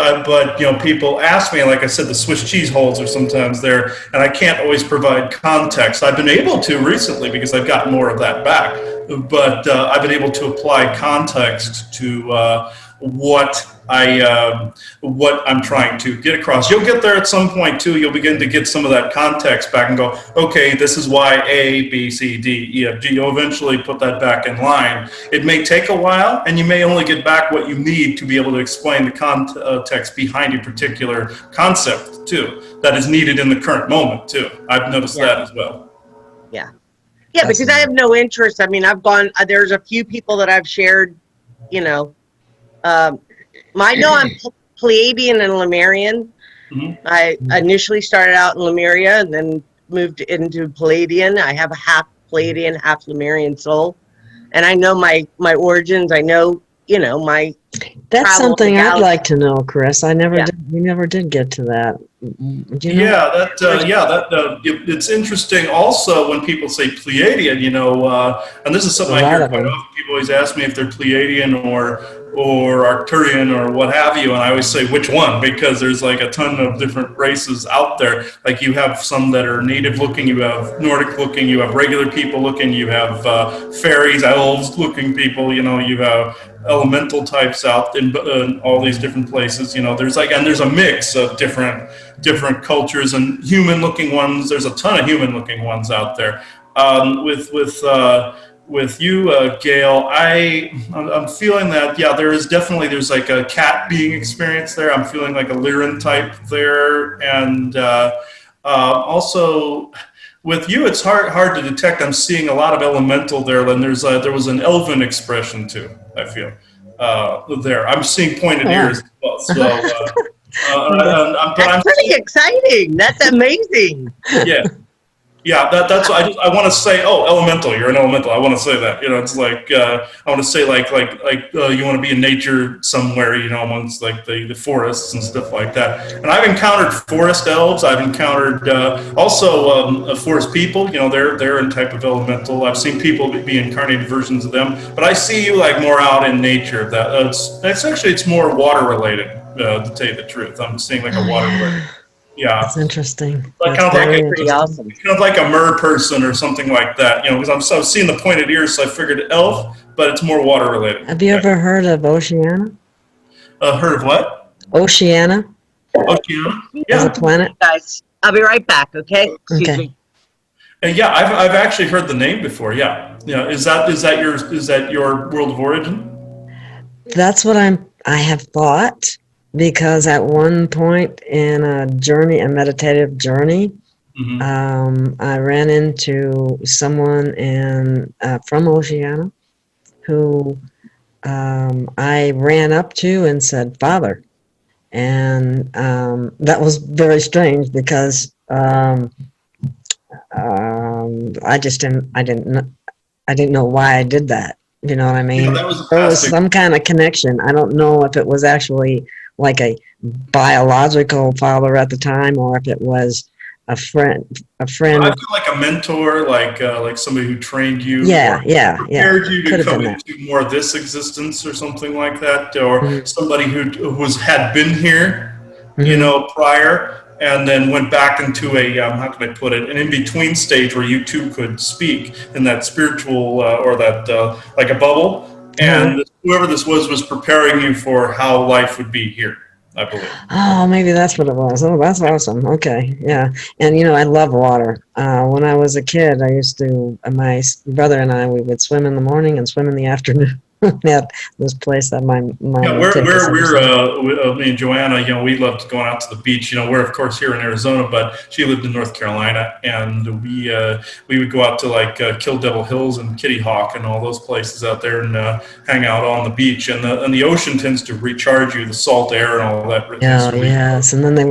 people ask me, like I said, the Swiss cheese holes are sometimes there, and I can't always provide context. I've been able to recently because I've gotten more of that back. But I've been able to apply context to what what I'm trying to get across. You'll get there at some point too. You'll begin to get some of that context back and go, okay, this is why A, B, C, D, E, F, G. You'll eventually put that back in line. It may take a while, and you may only get back what you need to be able to explain the context behind a particular concept too, that is needed in the current moment too. I've noticed that as well. Yeah. Yeah, because I have no interest. I mean, there's a few people that I've shared, you know, I know I'm Pleiadian and Lemurian. Mm-hmm. I initially started out in Lemuria and then moved into Pleiadian. I have a half Pleiadian, half Lemurian soul. And I know my origins. I know, you know, my That's something I'd like to know, Chris. We never did get to that. Do you know? It's interesting also when people say Pleiadian, you know, and this is something I hear quite often. People always ask me if they're Pleiadian or Arcturian or what have you, and I always say which one, because there's like a ton of different races out there. Like you have some that are native looking, you have Nordic looking, you have regular people looking, you have fairies, elves looking people, you know, you have elemental types out in all these different places. You know, there's a mix of different cultures and human looking ones. There's a ton of human looking ones out there. With you, Gail, I'm feeling that, there's like a cat being experienced there. I'm feeling like a Lyran type there. And also with you, it's hard to detect. I'm seeing a lot of elemental there. And there was an elven expression too, I feel, there. I'm seeing pointed ears as well. So, that's pretty exciting. That's amazing. Yeah. Yeah, that's I want to say, oh, elemental, you're an elemental. I want to say that, you know, it's like I want to say like you want to be in nature somewhere, you know, amongst like the forests and stuff like that. And I've encountered forest elves. I've encountered also forest people. You know, they're a type of elemental. I've seen people be incarnated versions of them, but I see you like more out in nature. It's more water related. To tell you the truth, I'm seeing like a water related. Yeah, that's interesting. Like that's pretty awesome. Kind of like a mer person or something like that, you know, because I'm seeing the pointed ears, so I figured elf, but it's more water related. Have you ever heard of Oceania? Heard of what? Oceania. Oceania? Yeah. As a planet. Guys, I'll be right back. Okay. Excuse me. And yeah, I've actually heard the name before. Yeah. Yeah. Is that your world of origin? That's what I have thought. Because at one point in a meditative journey, mm-hmm. I ran into someone from Oceania who I ran up to and said, "Father," and that was very strange because I didn't know why I did that. You know what I mean? Yeah, there was some kind of connection. I don't know if it was actually like a biological father at the time, or if it was a friend. I feel like a mentor, like somebody who trained you. Prepared you to come into more of this existence or something like that, or mm-hmm. somebody who had been here, mm-hmm. you know, prior, and then went back into a how can I put it, an in-between stage where you two could speak in that spiritual or that like a bubble. And whoever this was preparing you for how life would be here, I believe. Oh, maybe that's what it was. Oh, that's awesome. Okay, yeah. And, you know, I love water. When I was a kid, I used to, my brother and I, we would swim in the morning and swim in the afternoon. At this place that my me and Joanna, you know, we loved going out to the beach. You know, we're of course here in Arizona, but she lived in North Carolina, and we would go out to like Kill Devil Hills and Kitty Hawk and all those places out there and hang out on the beach. And the ocean tends to recharge you, the salt air and all that. Oh yes, and then they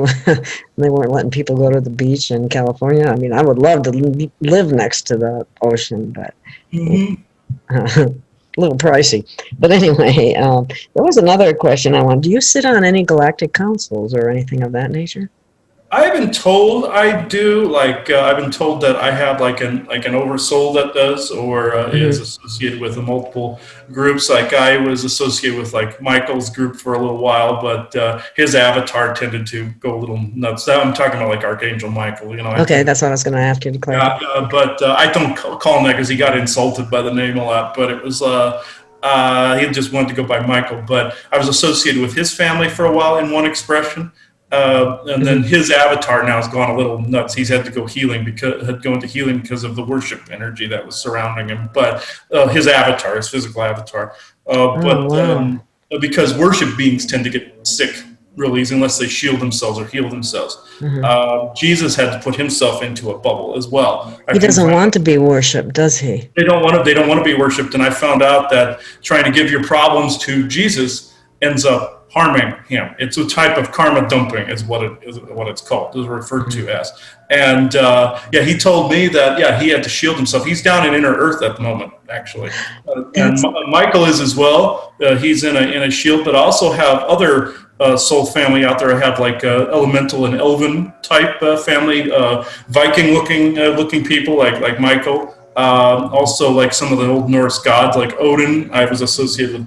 weren't letting people go to the beach in California. I mean, I would love to live next to the ocean, but. Mm-hmm. A little pricey, but anyway, there was another question I wanted. Do you sit on any galactic councils or anything of that nature? I've been told I do. Like I've been told that I have like an oversoul that does, or is associated with multiple groups. Like I was associated with like Michael's group for a little while, but his avatar tended to go a little nuts. I'm talking about like Archangel Michael. You know. Okay, that's what I was going to ask you to clarify. But I don't call him that because he got insulted by the name a lot. But it was. He just wanted to go by Michael, but I was associated with his family for a while in one expression. And then his avatar now has gone a little nuts. He's had to go into healing because of the worship energy that was surrounding him. But his avatar, his physical avatar, wow. Because worship beings tend to get sick real easy unless they shield themselves or heal themselves. Jesus had to put himself into a bubble as well. He doesn't want to be worshipped, does he? They don't want to be worshipped, and I found out that trying to give your problems to Jesus ends up harming him. It's a type of karma dumping, is what it's called, is referred to as. And he told me that he had to shield himself. He's down in inner Earth at the moment, actually, and Michael is as well. He's in a shield, but also have other soul family out there. I have like elemental and elven type family, Viking looking people like Michael. Also, like some of the old Norse gods, like Odin, I was associated with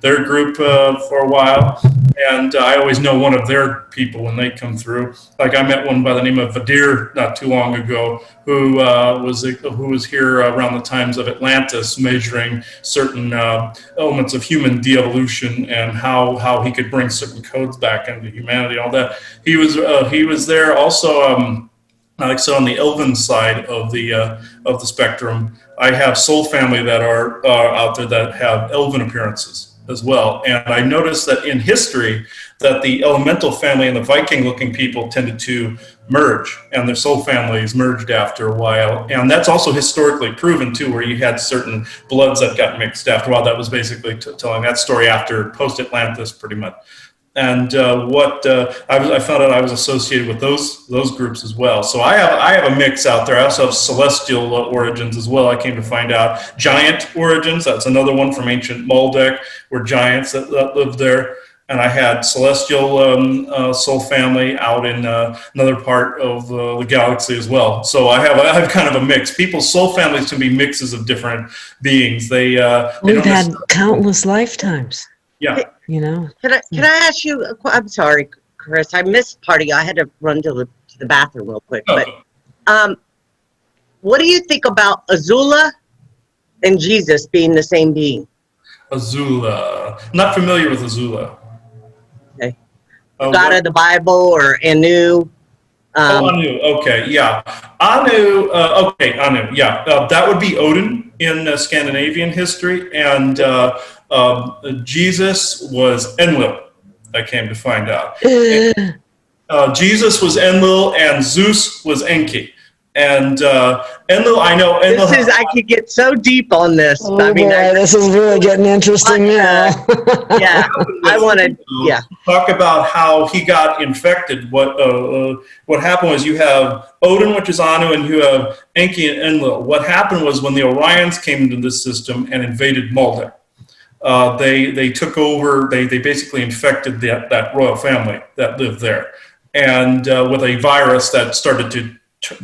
their group for a while, and I always know one of their people when they come through. Like I met one by the name of Vadir not too long ago, who was here around the times of Atlantis, measuring certain elements of human de-evolution and how he could bring certain codes back into humanity. All that he was there also. Like so, on the elven side of the spectrum, I have soul family that are out there that have elven appearances as well. And I noticed that in history, that the elemental family and the Viking-looking people tended to merge, and their soul families merged after a while. And that's also historically proven too, where you had certain bloods that got mixed after a while. That was basically telling that story after post-Atlantis, pretty much. And I found out I was associated with those groups as well. So I have a mix out there. I also have celestial origins as well. I came to find out giant origins. That's another one from ancient Maldek, were giants that lived there. And I had celestial soul family out in another part of the galaxy as well. So I have kind of a mix. People's soul families can be mixes of different beings. We've had countless lifetimes. Yeah. You know. Can I ask you? I'm sorry, Chris. I missed part of you. I had to run to the bathroom real quick. Okay. But what do you think about Azula and Jesus being the same being? Azula. Not familiar with Azula. Okay. God of the Bible or Anu? Anu. Okay. Yeah. Anu. Anu. Yeah. That would be Odin in Scandinavian history, and Jesus was Enlil. I came to find out. Jesus was Enlil, and Zeus was Enki. And Enlil, I know. Enlil, I could get so deep on this. Oh, this is really getting interesting now. Yeah, I wanted. Yeah, talk about how he got infected. What happened was you have Odin, which is Anu, and you have Enki and Enlil. What happened was when the Orions came into this system and invaded Maldek, they took over. They basically infected that royal family that lived there, and with a virus that started to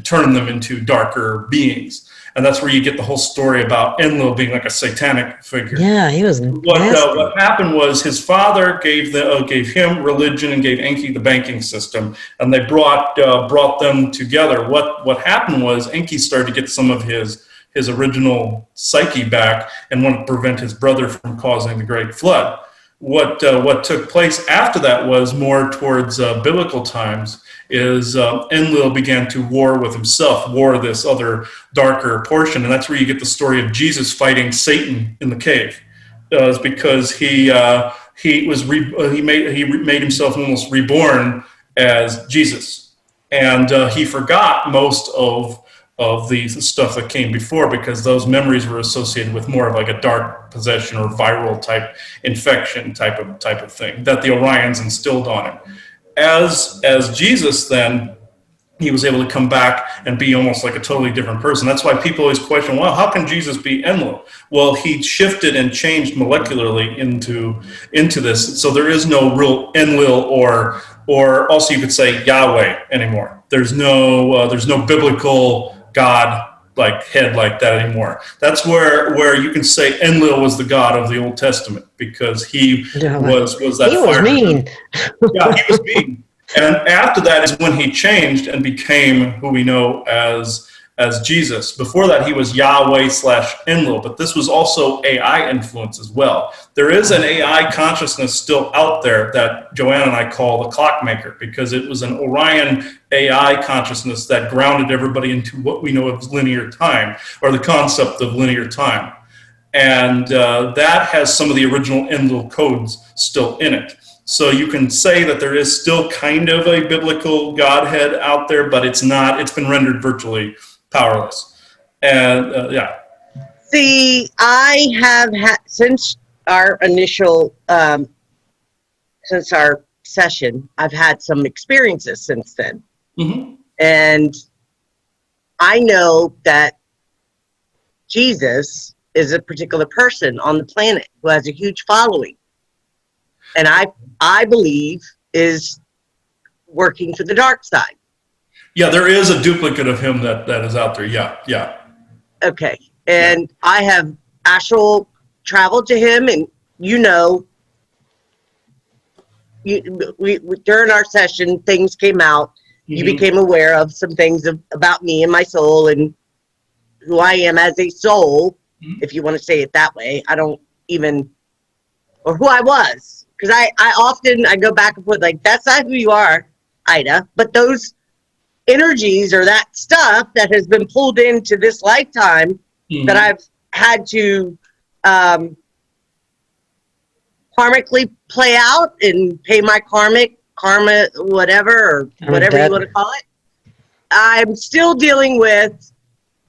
turn them into darker beings. And that's where you get the whole story about Enlil being like a satanic figure. Yeah, he was. What happened was his father gave him religion and gave Enki the banking system, and they brought them together. What happened was Enki started to get some of his original psyche back and wanted to prevent his brother from causing the Great Flood. What took place after that was more towards biblical times. Is Enlil began to war with himself, war this other darker portion, and that's where you get the story of Jesus fighting Satan in the cave. It's because he made himself almost reborn as Jesus, and he forgot most of the stuff that came before, because those memories were associated with more of like a dark possession or viral type infection type of thing that the Orions instilled on him. As Jesus, then he was able to come back and be almost like a totally different person. That's why people always question, well, how can Jesus be Enlil? Well, he shifted and changed molecularly into this. So there is no real Enlil or also you could say Yahweh anymore. There's no biblical God like head like that anymore. That's where you can say Enlil was the God of the Old Testament, because he was that. He was mean. Yeah, he was mean. And after that is when he changed and became who we know as as Jesus. Before that, he was Yahweh/Enlil, but this was also AI influence as well. There is an AI consciousness still out there that Joanna and I call the clockmaker, because it was an Orion AI consciousness that grounded everybody into what we know of linear time, or the concept of linear time. And that has some of the original Enlil codes still in it. So you can say that there is still kind of a biblical Godhead out there, but it's not. It's been rendered virtually powerless. And yeah. See, I have had, since our initial, since our session, I've had some experiences since then. Mm-hmm. And I know that Jesus is a particular person on the planet who has a huge following. And I believe is working for the dark side. Yeah, there is a duplicate of him that is out there. Yeah, yeah. Okay. And I have astral traveled to him, and during our session, things came out. Mm-hmm. You became aware of some things about me and my soul and who I am as a soul, mm-hmm. if you want to say it that way. I don't even, or who I was. Because I often go back and forth, like, that's not who you are, Ida. But those energies or that stuff that has been pulled into this lifetime, mm-hmm. that I've had to karmically play out and pay my karma, whatever, or whatever you want to call it. I'm still dealing with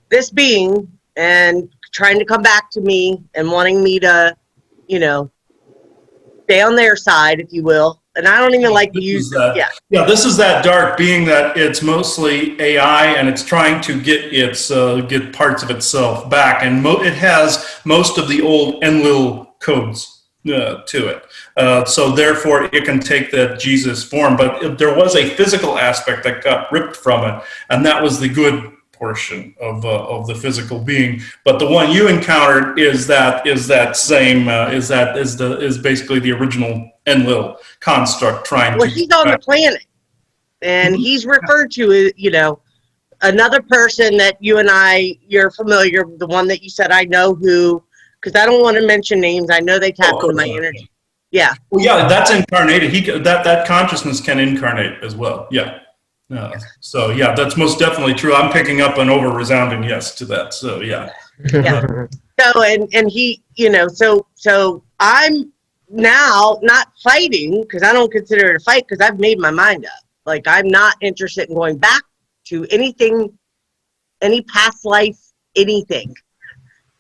this being and trying to come back to me and wanting me to, stay on their side, if you will. And I don't even like to use that. Yeah, this is that dark being that it's mostly AI, and it's trying to get get parts of itself back, and it has most of the old Enlil codes to it. So therefore, it can take that Jesus form. But there was a physical aspect that got ripped from it, and that was the good portion of the physical being. But the one you encountered is basically the original Enlil construct trying to. Well, he's on the planet, and mm-hmm. he's referred to as another person that you're familiar, the one that you said I know who, because I don't want to mention names. I know they tap into my energy. Yeah. Well, yeah, that's incarnated. That consciousness can incarnate as well. Yeah. So yeah, that's most definitely true. I'm picking up an over-resounding yes to that. So yeah. Yeah. So and he, so I'm now not fighting, because I don't consider it a fight, because I've made my mind up. Like, I'm not interested in going back to anything, any past life, anything.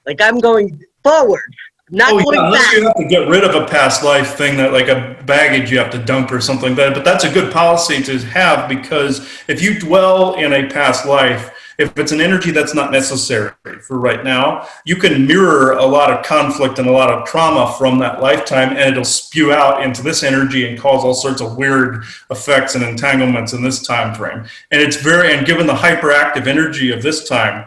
Like, I'm going forward. Not going unless back. You have to get rid of a past life thing, that like a baggage you have to dump or something like that. But that's a good policy to have, because if you dwell in a past life, if it's an energy that's not necessary for right now, you can mirror a lot of conflict and a lot of trauma from that lifetime, and it'll spew out into this energy and cause all sorts of weird effects and entanglements in this time frame. And and given the hyperactive energy of this time,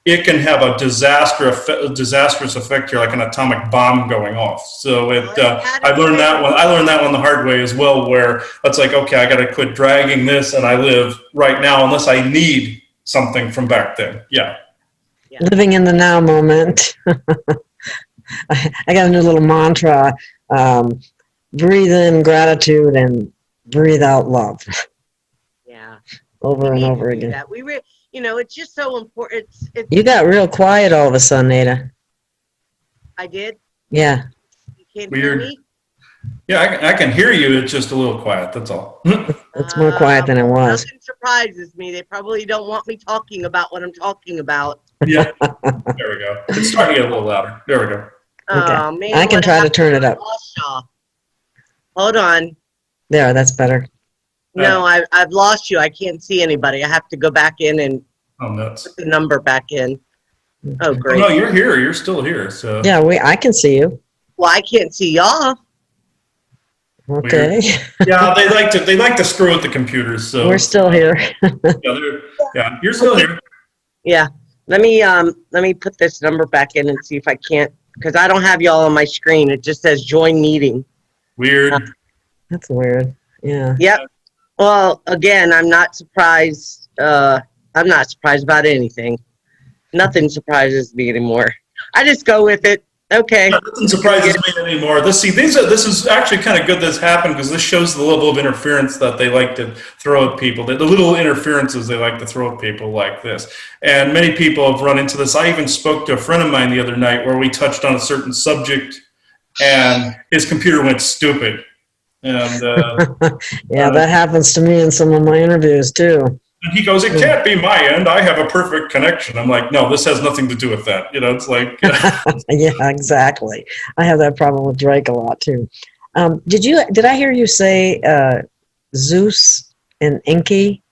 it can have a disastrous effect here, like an atomic bomb going off. So I learned that one. I learned that one the hard way as well, where it's like, okay, I got to quit dragging this, and I live right now unless I need something from back then. Yeah. Living in the now moment. I got a new little mantra: breathe in gratitude and breathe out love. Yeah. Over and over again. That. It's just so important. You got real quiet all of a sudden, Ada. I did? Yeah. You can't Weird. hear me? Yeah, I can hear you. It's just a little quiet. That's all. It's more quiet than it was. Nothing surprises me. They probably don't want me talking about what I'm talking about. Yeah. There we go. It's starting to get a little louder. There we go. Okay. Oh, man, I can try to turn it up. Hold on. There, that's better. No, I've lost you. I can't see anybody. I have to go back in and put the number back in. Oh, great. No, you're here. You're still here. So yeah, I can see you. Well, I can't see y'all. Okay. Yeah, they like to screw with the computers. So we're still here. Yeah, you're still here. Yeah. Let me put this number back in and see if I can't, because I don't have y'all on my screen. It just says join meeting. Weird. That's weird. Yeah. Yep. Well, again, I'm not surprised. I'm not surprised about anything. Nothing surprises me anymore. I just go with it. Okay. Nothing surprises me anymore. This is actually kind of good that's happened, because this shows the level of interference that they like to throw at people. The little interferences they like to throw at people like this. And many people have run into this. I even spoke to a friend of mine the other night where we touched on a certain subject and his computer went stupid. And yeah, that happens to me in some of my interviews too. and he goes, "It can't be my end. I have a perfect connection." I'm like, "No, this has nothing to do with that." You know, it's like, Yeah, exactly. I have that problem with Drake a lot too. Did I hear you say Zeus and Enki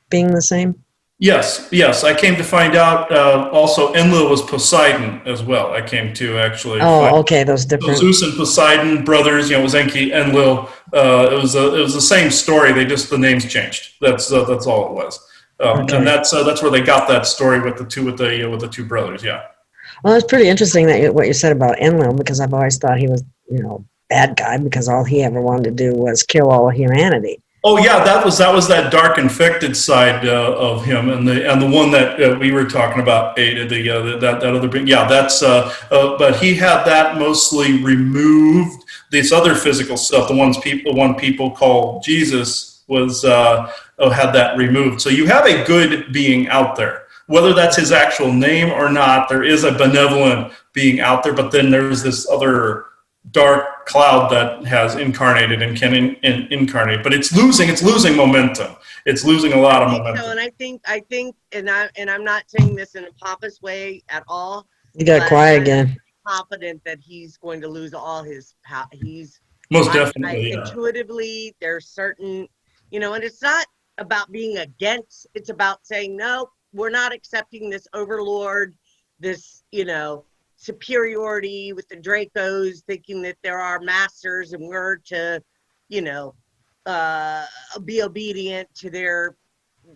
being the same? yes. I came to find out also Enlil was Poseidon as well. I came to actually. Oh, okay, those different. So Zeus and Poseidon, brothers. You know, it was Enki, Enlil. It was the same story. They just the names changed. That's all it was. Okay. And that's where they got that story with the two brothers. Yeah. Well, it's pretty interesting that what you said about Enlil, because I've always thought he was, bad guy, because all he ever wanted to do was kill all of humanity. Oh yeah, that was that dark infected side of him, and the one that we were talking about, that other big, yeah, that's but he had that mostly removed. This other physical stuff, the one people call Jesus, was had that removed. So you have a good being out there, whether that's his actual name or not. There is a benevolent being out there, but then there's this other dark cloud that has incarnated and can incarnate, but it's losing momentum. It's losing a lot of momentum. So, and I think, and I'm not saying this in a pompous way at all. You got quiet again. I'm confident that he's going to lose all his power. Most definitely. Intuitively, there's certain, and it's not about being against. It's about saying, no, we're not accepting this overlord, this, superiority with the dracos, thinking that there are masters and we're to, be obedient to their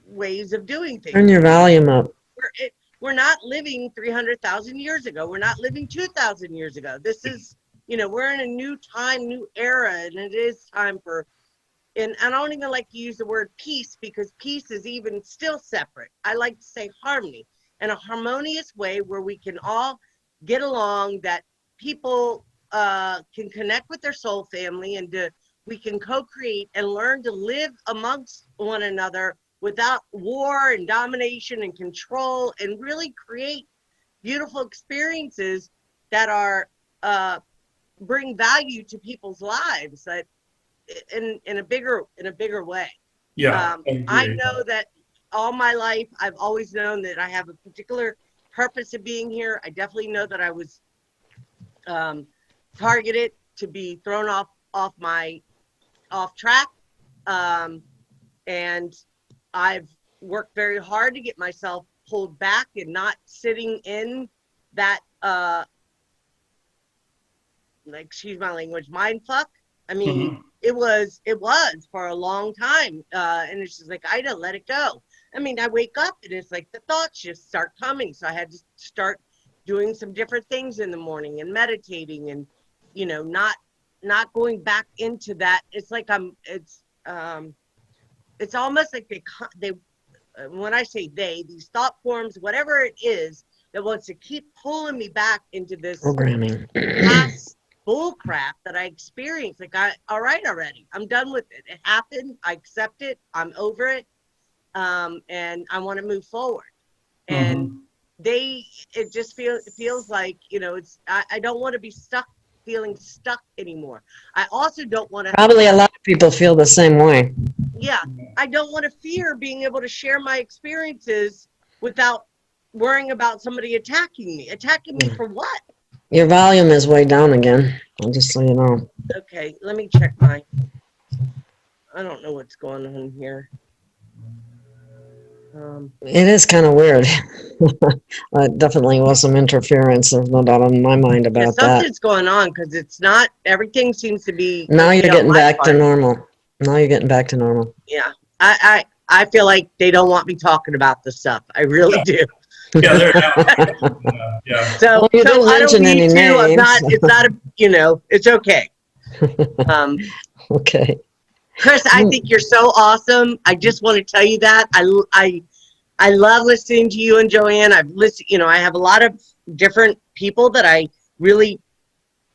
ways of doing things. Turn your volume up. We're not living 300,000 years ago. We're not living 2,000 years ago. This is, we're in a new time, new era, and it is time for, and I don't even like to use the word peace, because peace is even still separate. I like to say harmony, and a harmonious way where we can all get along, that people can connect with their soul family, and we can co-create and learn to live amongst one another without war and domination and control, and really create beautiful experiences that are bring value to people's lives, that in a bigger way. Yeah, I know that all my life I've always known that I have a particular purpose of being here. I definitely know that I was targeted to be thrown off track, and I've worked very hard to get myself pulled back and not sitting in that excuse my language, mind fuck. I mean, it was for a long time, and it's just like, I don't let it go. I mean, I wake up and it's like the thoughts just start coming. So I had to start doing some different things in the morning and meditating, and, not going back into that. It's like it's almost like they, when I say these thought forms, whatever it is that wants to keep pulling me back into this Programming. past bull crap that I experienced. Like, all right, already, I'm done with it. It happened. I accept it. I'm over it. And I want to move forward. And it just feels like, I don't want to be feeling stuck anymore. I also don't want to. Probably a lot of people feel the same way. Yeah. I don't want to fear being able to share my experiences without worrying about somebody attacking me. Attacking me for what? Your volume is way down again. I'll just so you know. Okay. Let me check I don't know what's going on here. It is kind of weird. Definitely was some interference. There's no doubt in my mind about that. Something's going on, because it's not, everything seems to be. Now you're getting back to normal. Yeah. I feel like they don't want me talking about this stuff. I really do. Yeah, yeah. So, well, you didn't mention any names. It's not it's okay. Okay. Chris, I think you're so awesome. I just want to tell you that I I love listening to you and Joanne. I've listened, I have a lot of different people that I really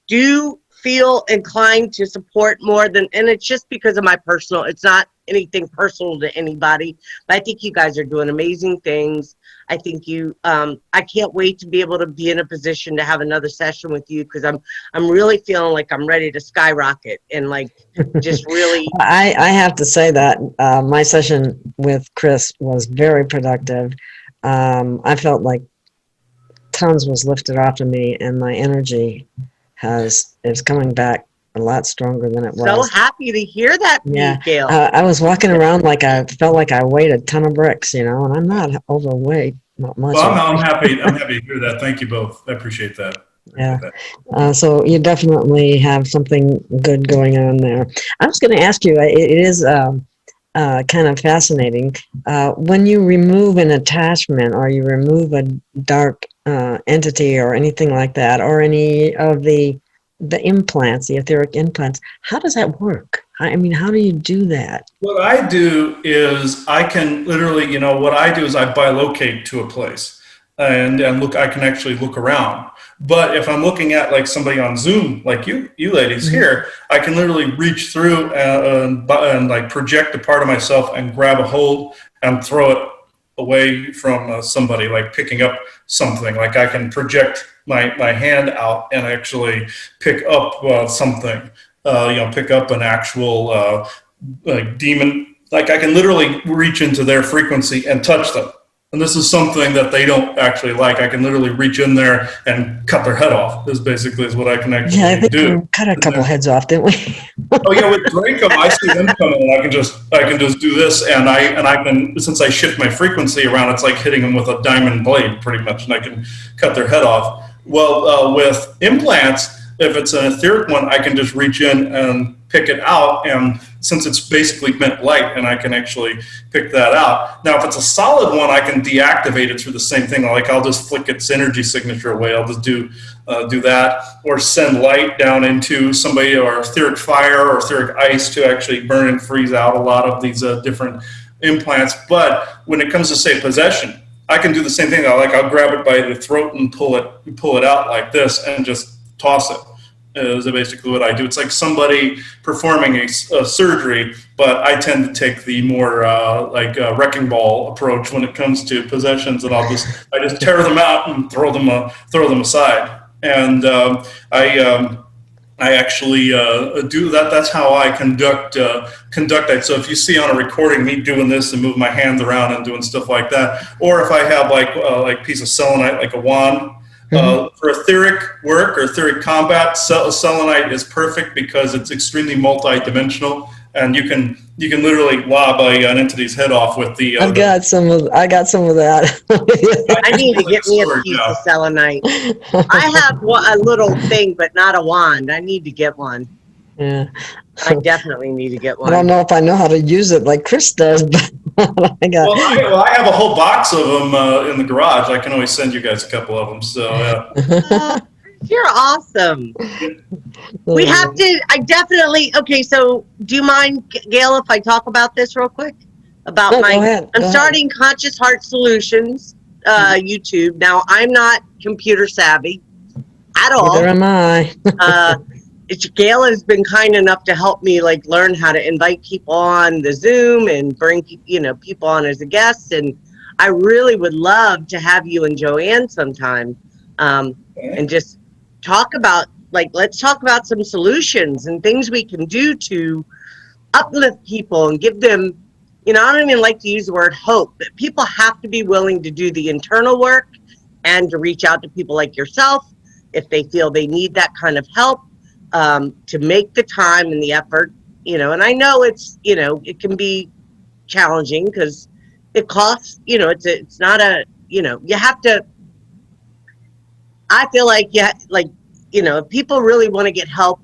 do feel inclined to support more than, and it's just because of my personal, it's not anything personal to anybody, but I think you guys are doing amazing things. I think I can't wait to be able to be in a position to have another session with you, because I'm really feeling like I'm ready to skyrocket and like just really. I have to say that my session with Chris was very productive. I felt like tons was lifted off of me, and my energy is coming back a lot stronger than it was. So happy to hear that, yeah. Gail. I was walking around like I felt like I weighed a ton of bricks, and I'm not overweight, not much. Well, I'm happy to hear that. Thank you both. I appreciate that. So you definitely have something good going on there. I was going to ask you, it is kind of fascinating. When you remove an attachment, or you remove a dark entity or anything like that, or any of the implants, the etheric implants, how does that work? I mean, how do you do that? What I do is I can literally, what I do is I bilocate to a place and look, I can actually look around. But if I'm looking at like somebody on Zoom, like you ladies here, I can literally reach through and like project a part of myself and grab a hold and throw it away from somebody, like picking up something. Like I can project my hand out and actually pick up something, pick up an actual like demon. Like I can literally reach into their frequency and touch them. And this is something that they don't actually like. I can literally reach in there and cut their head off. Is basically what I can actually do. Yeah, I think we cut a couple heads off, didn't we? Oh yeah, with Draco, I see them coming, and I can just do this, and I can, since I shift my frequency around, it's like hitting them with a diamond blade, pretty much, and I can cut their head off. Well, with implants, if it's an etheric one, I can just reach in and pick it out, and since it's basically meant light, and I can actually pick that out. Now, if it's a solid one, I can deactivate it through the same thing. Like I'll just flick its energy signature away. I'll just do that, or send light down into somebody, or etheric fire or etheric ice to actually burn and freeze out a lot of these different implants. But when it comes to, say, possession, I can do the same thing. I'll grab it by the throat and pull it out like this and just toss it. Is basically what I do. It's like somebody performing a surgery, but I tend to take the more wrecking ball approach when it comes to possessions, and I just tear them out and throw them aside. And I actually do that. That's how I conduct that. So if you see on a recording me doing this and move my hands around and doing stuff like that, or if I have like piece of selenite, like a wand. For etheric work or etheric combat, selenite is perfect because it's extremely multi-dimensional, and you can literally lob an entity's head off with the. I got some of that. I need to get me a piece of selenite. I have a little thing, but not a wand. I need to get one. Yeah. I definitely need to get one. I don't know if I know how to use it like Chris does, but I have a whole box of them in the garage. I can always send you guys a couple of them. So yeah. You're awesome. We have to. Okay. So, do you mind, Gail, if I talk about this real quick? About Go ahead. Starting Conscious Heart Solutions YouTube. Now, I'm not computer savvy at all. Neither am I. Gail has been kind enough to help me learn how to invite people on the Zoom and bring people on as a guest, and I really would love to have you and Joanne sometime and just talk about let's talk about some solutions and things we can do to uplift people and give them, I don't even like to use the word hope, but people have to be willing to do the internal work and to reach out to people like yourself if they feel they need that kind of help. To make the time and the effort, and I know it's, it can be challenging because it costs, it's not you have to, I feel like, if people really want to get help,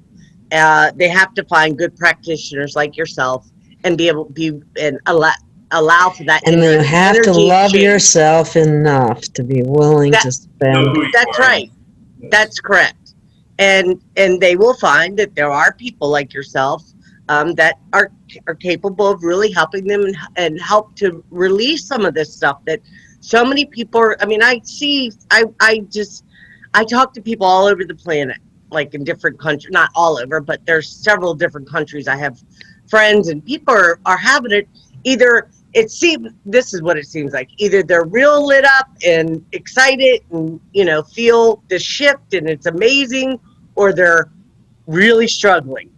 they have to find good practitioners like yourself and be able to be, and allow for that. And you have to love yourself enough to be willing to spend. That's right. That's correct. And they will find that there are people like yourself that are capable of really helping them and help to release some of this stuff that so many people are. I mean, I talk to people all over the planet, like in different countries, not all over, but there's several different countries. I have friends and people are having it. Either this is what it seems like. Either they're real lit up and excited and, feel the shift and it's amazing, or they're really struggling.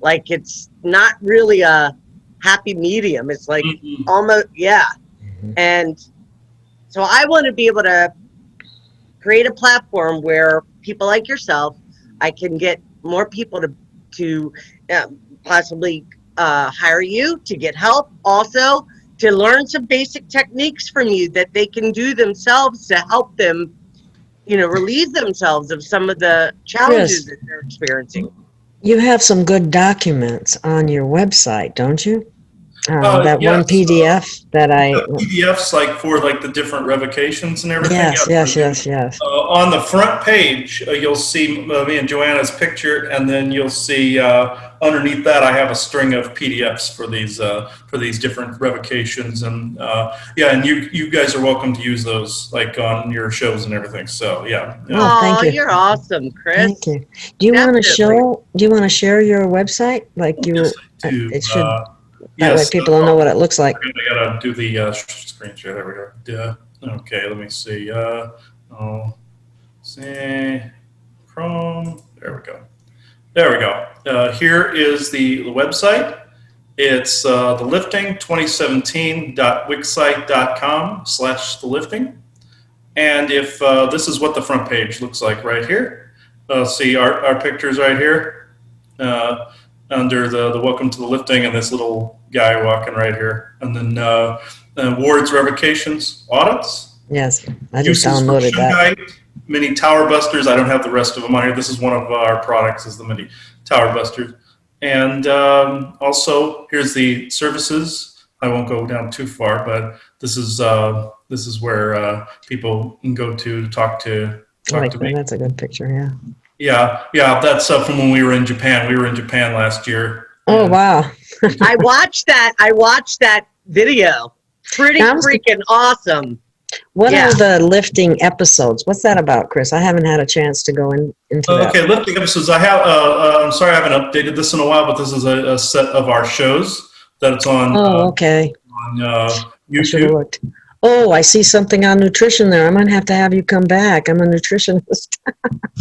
Like it's not really a happy medium. It's like almost, yeah. And so I want to be able to create a platform where people like yourself, I can get more people to possibly hire you to get help, also to learn some basic techniques from you that they can do themselves to help them, relieve themselves of some of the challenges that they're experiencing. You have some good documents on your website, don't you? That yes, one PDF that I... PDFs like for like the different revocations and everything. Yes. On the front page, you'll see me and Joanna's picture, and then you'll see underneath that I have a string of PDFs for these different revocations, and and you guys are welcome to use those like on your shows and everything. So yeah. Oh, thank you. You're awesome, Chris. Thank you. Do you want to share your website? Like Yes, I do. It should. That way people will know what it looks like. I gotta do the screen share. There we go. Okay, let me see. See, Chrome. There we go. Here is the website. It's thelifting2017.wixsite.com/thelifting. And if this is what the front page looks like right here. See our pictures right here. Under the welcome to the lifting, and this little guy walking right here, and then awards, revocations, audits. Yes, I just downloaded that. Mini tower busters. I don't have the rest of them on here. This is one of our products, is the mini tower busters. And also here's the services. I won't go down too far, but this is where people can go to talk to me. That's a good picture. Yeah. Yeah, that's from when we were in Japan. We were in Japan last year. Oh, wow. I watched that video. Pretty freaking awesome. What are the lifting episodes? What's that about, Chris? I haven't had a chance to go into that. Okay, lifting episodes. I have. I'm sorry I haven't updated this in a while, but this is a set of our shows that it's on. Okay. On I should have YouTube. looked. Oh, I see something on nutrition there. I'm going to have you come back. I'm a nutritionist.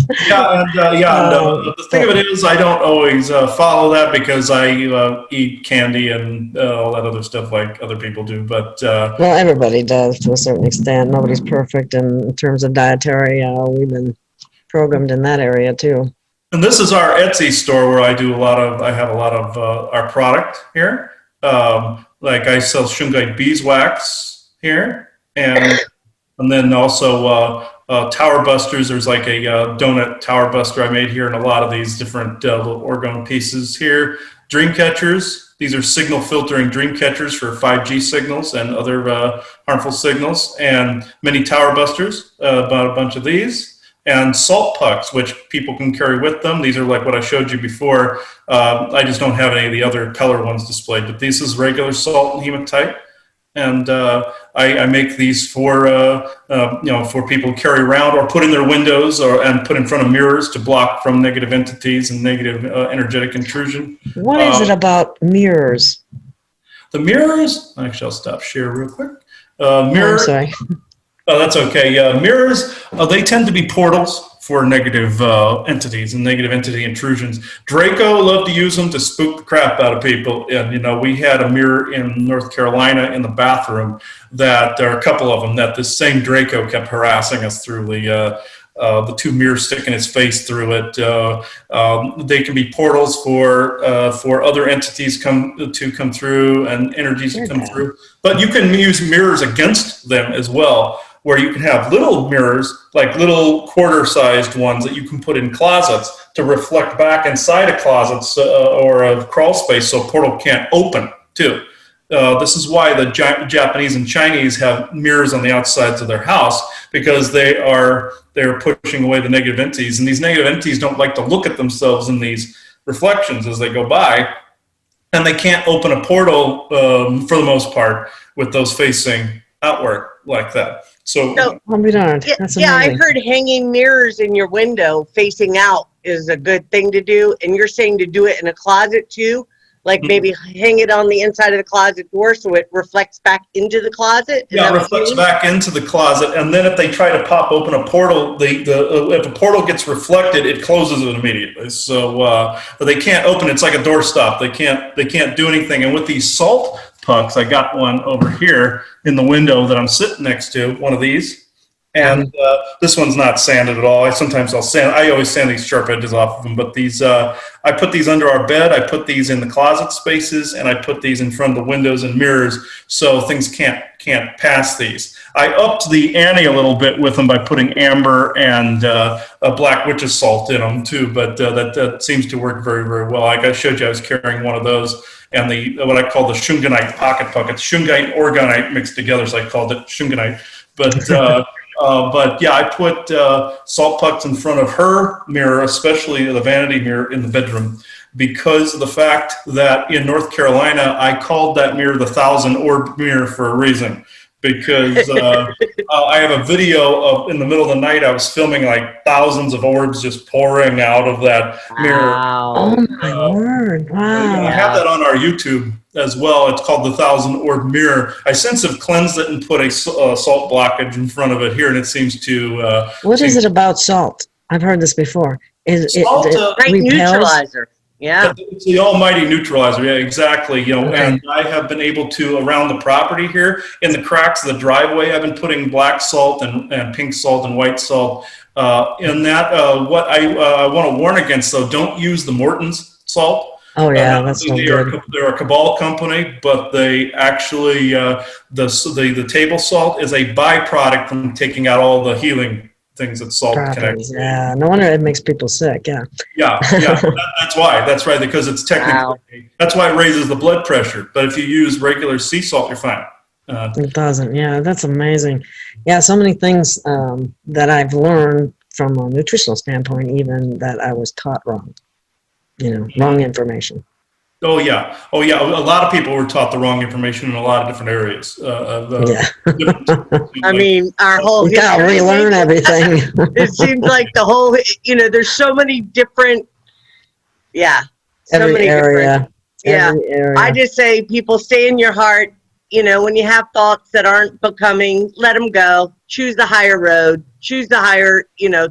The thing of it is, I don't always follow that because I eat candy and all that other stuff like other people do. But well, everybody does to a certain extent. Nobody's perfect, and in terms of dietary, we've been programmed in that area too. And this is our Etsy store where I have a lot of our product here. Like I sell shungite beeswax here, and then also tower busters. There's like a donut tower buster I made here, and a lot of these different little orgone pieces here. Dream catchers. These are signal filtering dream catchers for 5G signals and other harmful signals, and mini tower busters. About a bunch of these. And salt pucks, which people can carry with them. These are like what I showed you before. I just don't have any of the other color ones displayed, but this is regular salt and hematite. And I make these for for people to carry around or put in their windows and put in front of mirrors to block from negative entities and negative energetic intrusion. What is it about mirrors? The mirrors. Actually, I'll stop share real quick. I'm sorry. Oh, that's okay. Mirrors, they tend to be portals for negative entities and negative entity intrusions. Draco loved to use them to spook the crap out of people. And, we had a mirror in North Carolina in the bathroom there are a couple of them that this same Draco kept harassing us through the two mirrors sticking his face through it. They can be portals for other entities come through and energies to come through. But you can use mirrors against them as well, where you can have little mirrors, like little quarter-sized ones that you can put in closets to reflect back inside of closets or a crawl space so a portal can't open too. This is why the Japanese and Chinese have mirrors on the outsides of their house, because they're pushing away the negative entities, and these negative entities don't like to look at themselves in these reflections as they go by. and they can't open a portal for the most part with those facing outward like that. So I'll be darned. That's Yeah, I've amazing. heard hanging mirrors in your window facing out is a good thing to do. And you're saying to do it in a closet too? Like maybe hang it on the inside of the closet door so it reflects back into the closet? yeah, it reflects back into the closet, and then if they try to pop open a portal, if a portal gets reflected, it closes it immediately. So but they can't open it. It's like a doorstop. They can't do anything. And with these salt pucks, I got one over here in the window that I'm sitting next to, one of these. And this one's not sanded at all. I always sand these sharp edges off of them. But these, I put these under our bed. I put these in the closet spaces, and I put these in front of the windows and mirrors so things can't pass these. I upped the ante a little bit with them by putting amber and a black witch's salt in them too. But that seems to work very, very well. Like I showed you, I was carrying one of those, and what I call the shungite pocket puck. It's shungite and organite mixed together, so I called it shungite. But yeah, I put salt pucks in front of her mirror, especially the vanity mirror in the bedroom, because of the fact that in North Carolina, I called that mirror the 1,000 orb mirror for a reason. Because I have a video of in the middle of the night, I was filming like thousands of orbs just pouring out of that mirror. Wow. Oh my word! Wow. I have that on our YouTube as well. It's called the 1,000 orb mirror. I since have cleansed it and put a salt blockage in front of it here, and it seems to. What is it about salt? I've heard this before. Salt, Great neutralizer. Yeah. It's the almighty neutralizer. Yeah, exactly. And I have been able to, around the property here, in the cracks of the driveway, I've been putting black salt and pink salt and white salt. In that, what I want to warn against, though, don't use the Morton's salt. Oh yeah, that's so good. They're a Cabal company, but they actually the table salt is a byproduct from taking out all the healing things that salt connects. Yeah, no wonder it makes people sick. Yeah. Yeah. That's why. That's right, because it's technically that's why it raises the blood pressure. But if you use regular sea salt, you're fine. It doesn't. Yeah, that's amazing. Yeah, so many things that I've learned from a nutritional standpoint, even that I was taught wrong. Wrong information. Oh yeah. A lot of people were taught the wrong information in a lot of different areas. I mean, our whole you gotta relearn everything. It seems like the whole, there's so many different, Every area. I just say people stay in your heart. When you have thoughts that aren't becoming, let them go. Choose the higher road. Choose the higher,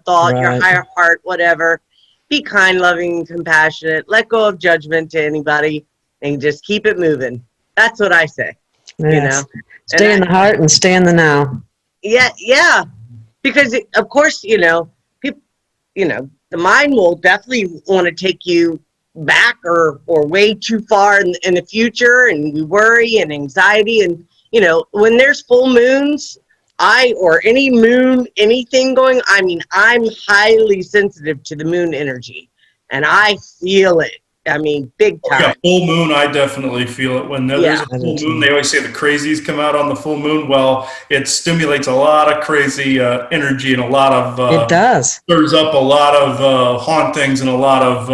thought, your higher heart, whatever. Be kind, loving, and compassionate. Let go of judgment to anybody and just keep it moving. That's what I say. Yes. Stay in the heart and stay in the now. Yeah. Because, of course, people, the mind will definitely want to take you back or way too far in the future, and we worry and anxiety. And, when there's full moons, or any moon, anything going, I'm highly sensitive to the moon energy, and I feel it. Big time. Yeah, full moon, I definitely feel it. When there's a full moon, they always say the crazies come out on the full moon. Well, it stimulates a lot of crazy energy and a lot of... it does. Stirs up a lot of hauntings and a lot of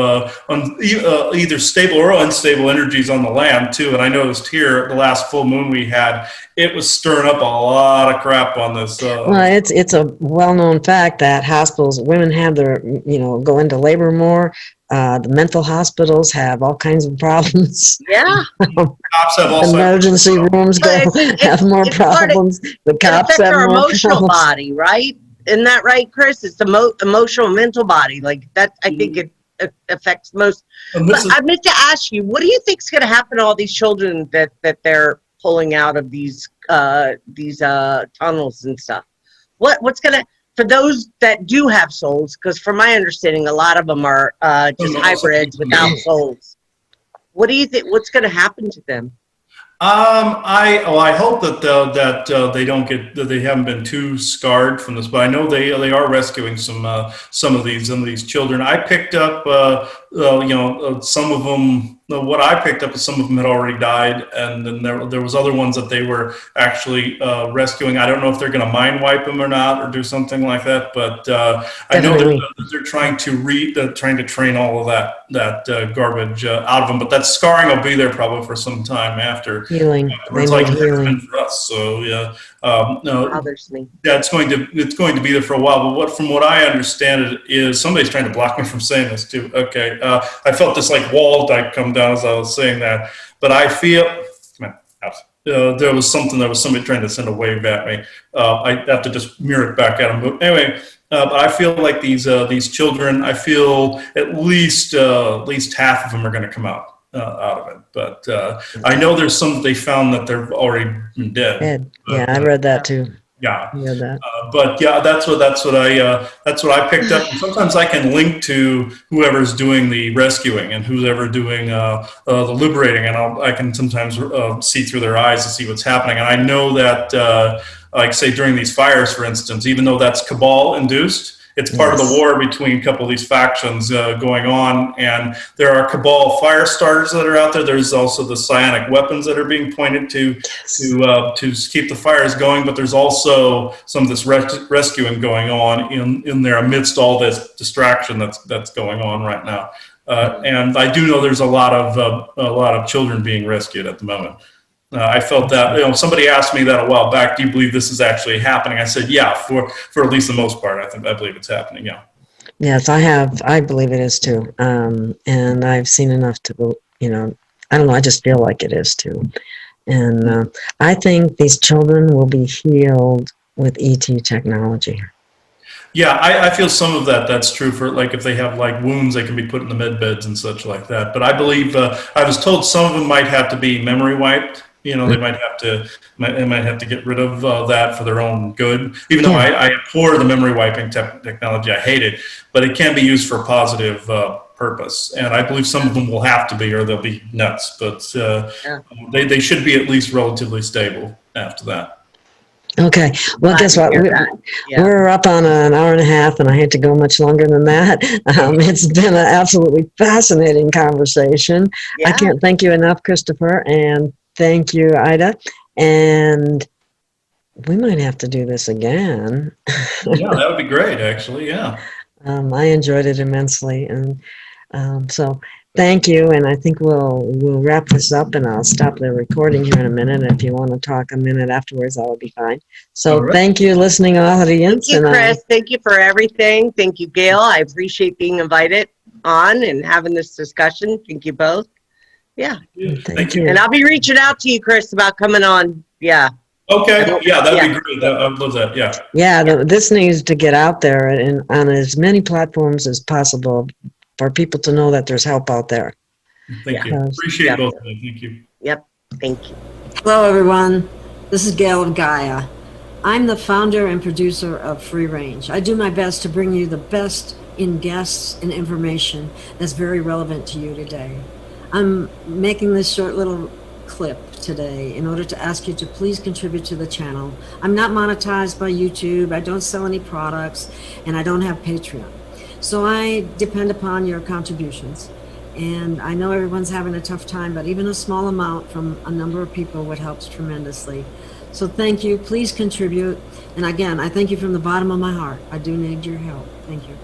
either stable or unstable energies on the land, too. And I noticed here, the last full moon we had, it was stirring up a lot of crap on this. Well, it's a well-known fact that hospitals, women have their, go into labor more. The mental hospitals have all kinds of problems. Yeah. Cops have all emergency rooms have more problems. The cops have our more emotional problems. body, right? Isn't that right, Chris? It's the emotional, mental body. Like that, I think it affects most. But I meant to ask you, what do you think's going to happen to all these children that they're pulling out of these tunnels and stuff? What's going to, for those that do have souls, because from my understanding, a lot of them are just hybrids without souls. What do you think? What's going to happen to them? I hope that they don't get, that they haven't been too scarred from this, but I know they are rescuing some of these children. I picked up some of them. What I picked up is some of them had already died, and then there was other ones that they were actually rescuing. I don't know if they're going to mind wipe them or not, or do something like that. But I know they're trying to train all of that garbage out of them. But that scarring will be there probably for some time after. Healing. It's like healing for us. So yeah, no, Bothers me. yeah, it's going to be there for a while. But from what I understand, it is somebody's trying to block me from saying this too. Okay, I felt this like wall type come down as I was saying that, but I feel, come on, out. There was somebody trying to send a wave at me. I have to just mirror it back at them. But anyway, I feel like these children, I feel at least half of them are going to come out of it. But I know there's some they found that they're already dead. Yeah, I read that too. Yeah, that. But yeah, that's what I picked up. And sometimes I can link to whoever's doing the rescuing and who's ever doing the liberating, and I can sometimes see through their eyes to see what's happening. And I know that, like say during these fires, for instance, even though that's cabal induced, it's part of the war between a couple of these factions going on, and there are cabal fire starters that are out there. There's also the psionic weapons that are being pointed to keep the fires going, but there's also some of this rescuing going on in there amidst all this distraction that's going on right now. And I do know there's a lot of children being rescued at the moment. I felt that, somebody asked me that a while back, do you believe this is actually happening? I said, yeah, for at least the most part, I believe it's happening, yeah. Yes, I believe it is too. And I've seen enough to, I don't know, I just feel like it is too. And I think these children will be healed with ET technology. Yeah, I feel some of that's true for, like, if they have like wounds, they can be put in the med beds and such like that. But I believe, I was told some of them might have to be memory wiped. They might have to get rid of that for their own good. Even though I abhor the memory wiping technology, I hate it, but it can be used for a positive purpose. And I believe some of them will have to be, or they'll be nuts. But they should be at least relatively stable after that. Okay. Well, guess what? We're up on an hour and a half, and I hate to go much longer than that. It's been an absolutely fascinating conversation. Yeah. I can't thank you enough, Christopher, and thank you, Ida. And we might have to do this again. Yeah, that would be great, actually. Yeah. I enjoyed it immensely, and so thank you. And I think we'll wrap this up, and I'll stop the recording here in a minute. If you want to talk a minute afterwards, that would be fine. So thank you, listening audience. Thank you, Chris. Thank you for everything. Thank you, Gail. I appreciate being invited on and having this discussion. Thank you both. Yeah. Thank you. And I'll be reaching out to you, Chris, about coming on. Yeah. Okay. Yeah, that'd be great. I would love that. Yeah. Yeah, this needs to get out there and on as many platforms as possible for people to know that there's help out there. Thank you. Appreciate both of you. Thank you. Yep. Thank you. Hello, everyone. This is Gail of Gaia. I'm the founder and producer of Free Range. I do my best to bring you the best in guests and information that's very relevant to you today. I'm making this short little clip today in order to ask you to please contribute to the channel. I'm not monetized by YouTube. I don't sell any products, and I don't have Patreon. So I depend upon your contributions. And I know everyone's having a tough time, but even a small amount from a number of people would help tremendously. So thank you. Please contribute. And again, I thank you from the bottom of my heart. I do need your help. Thank you.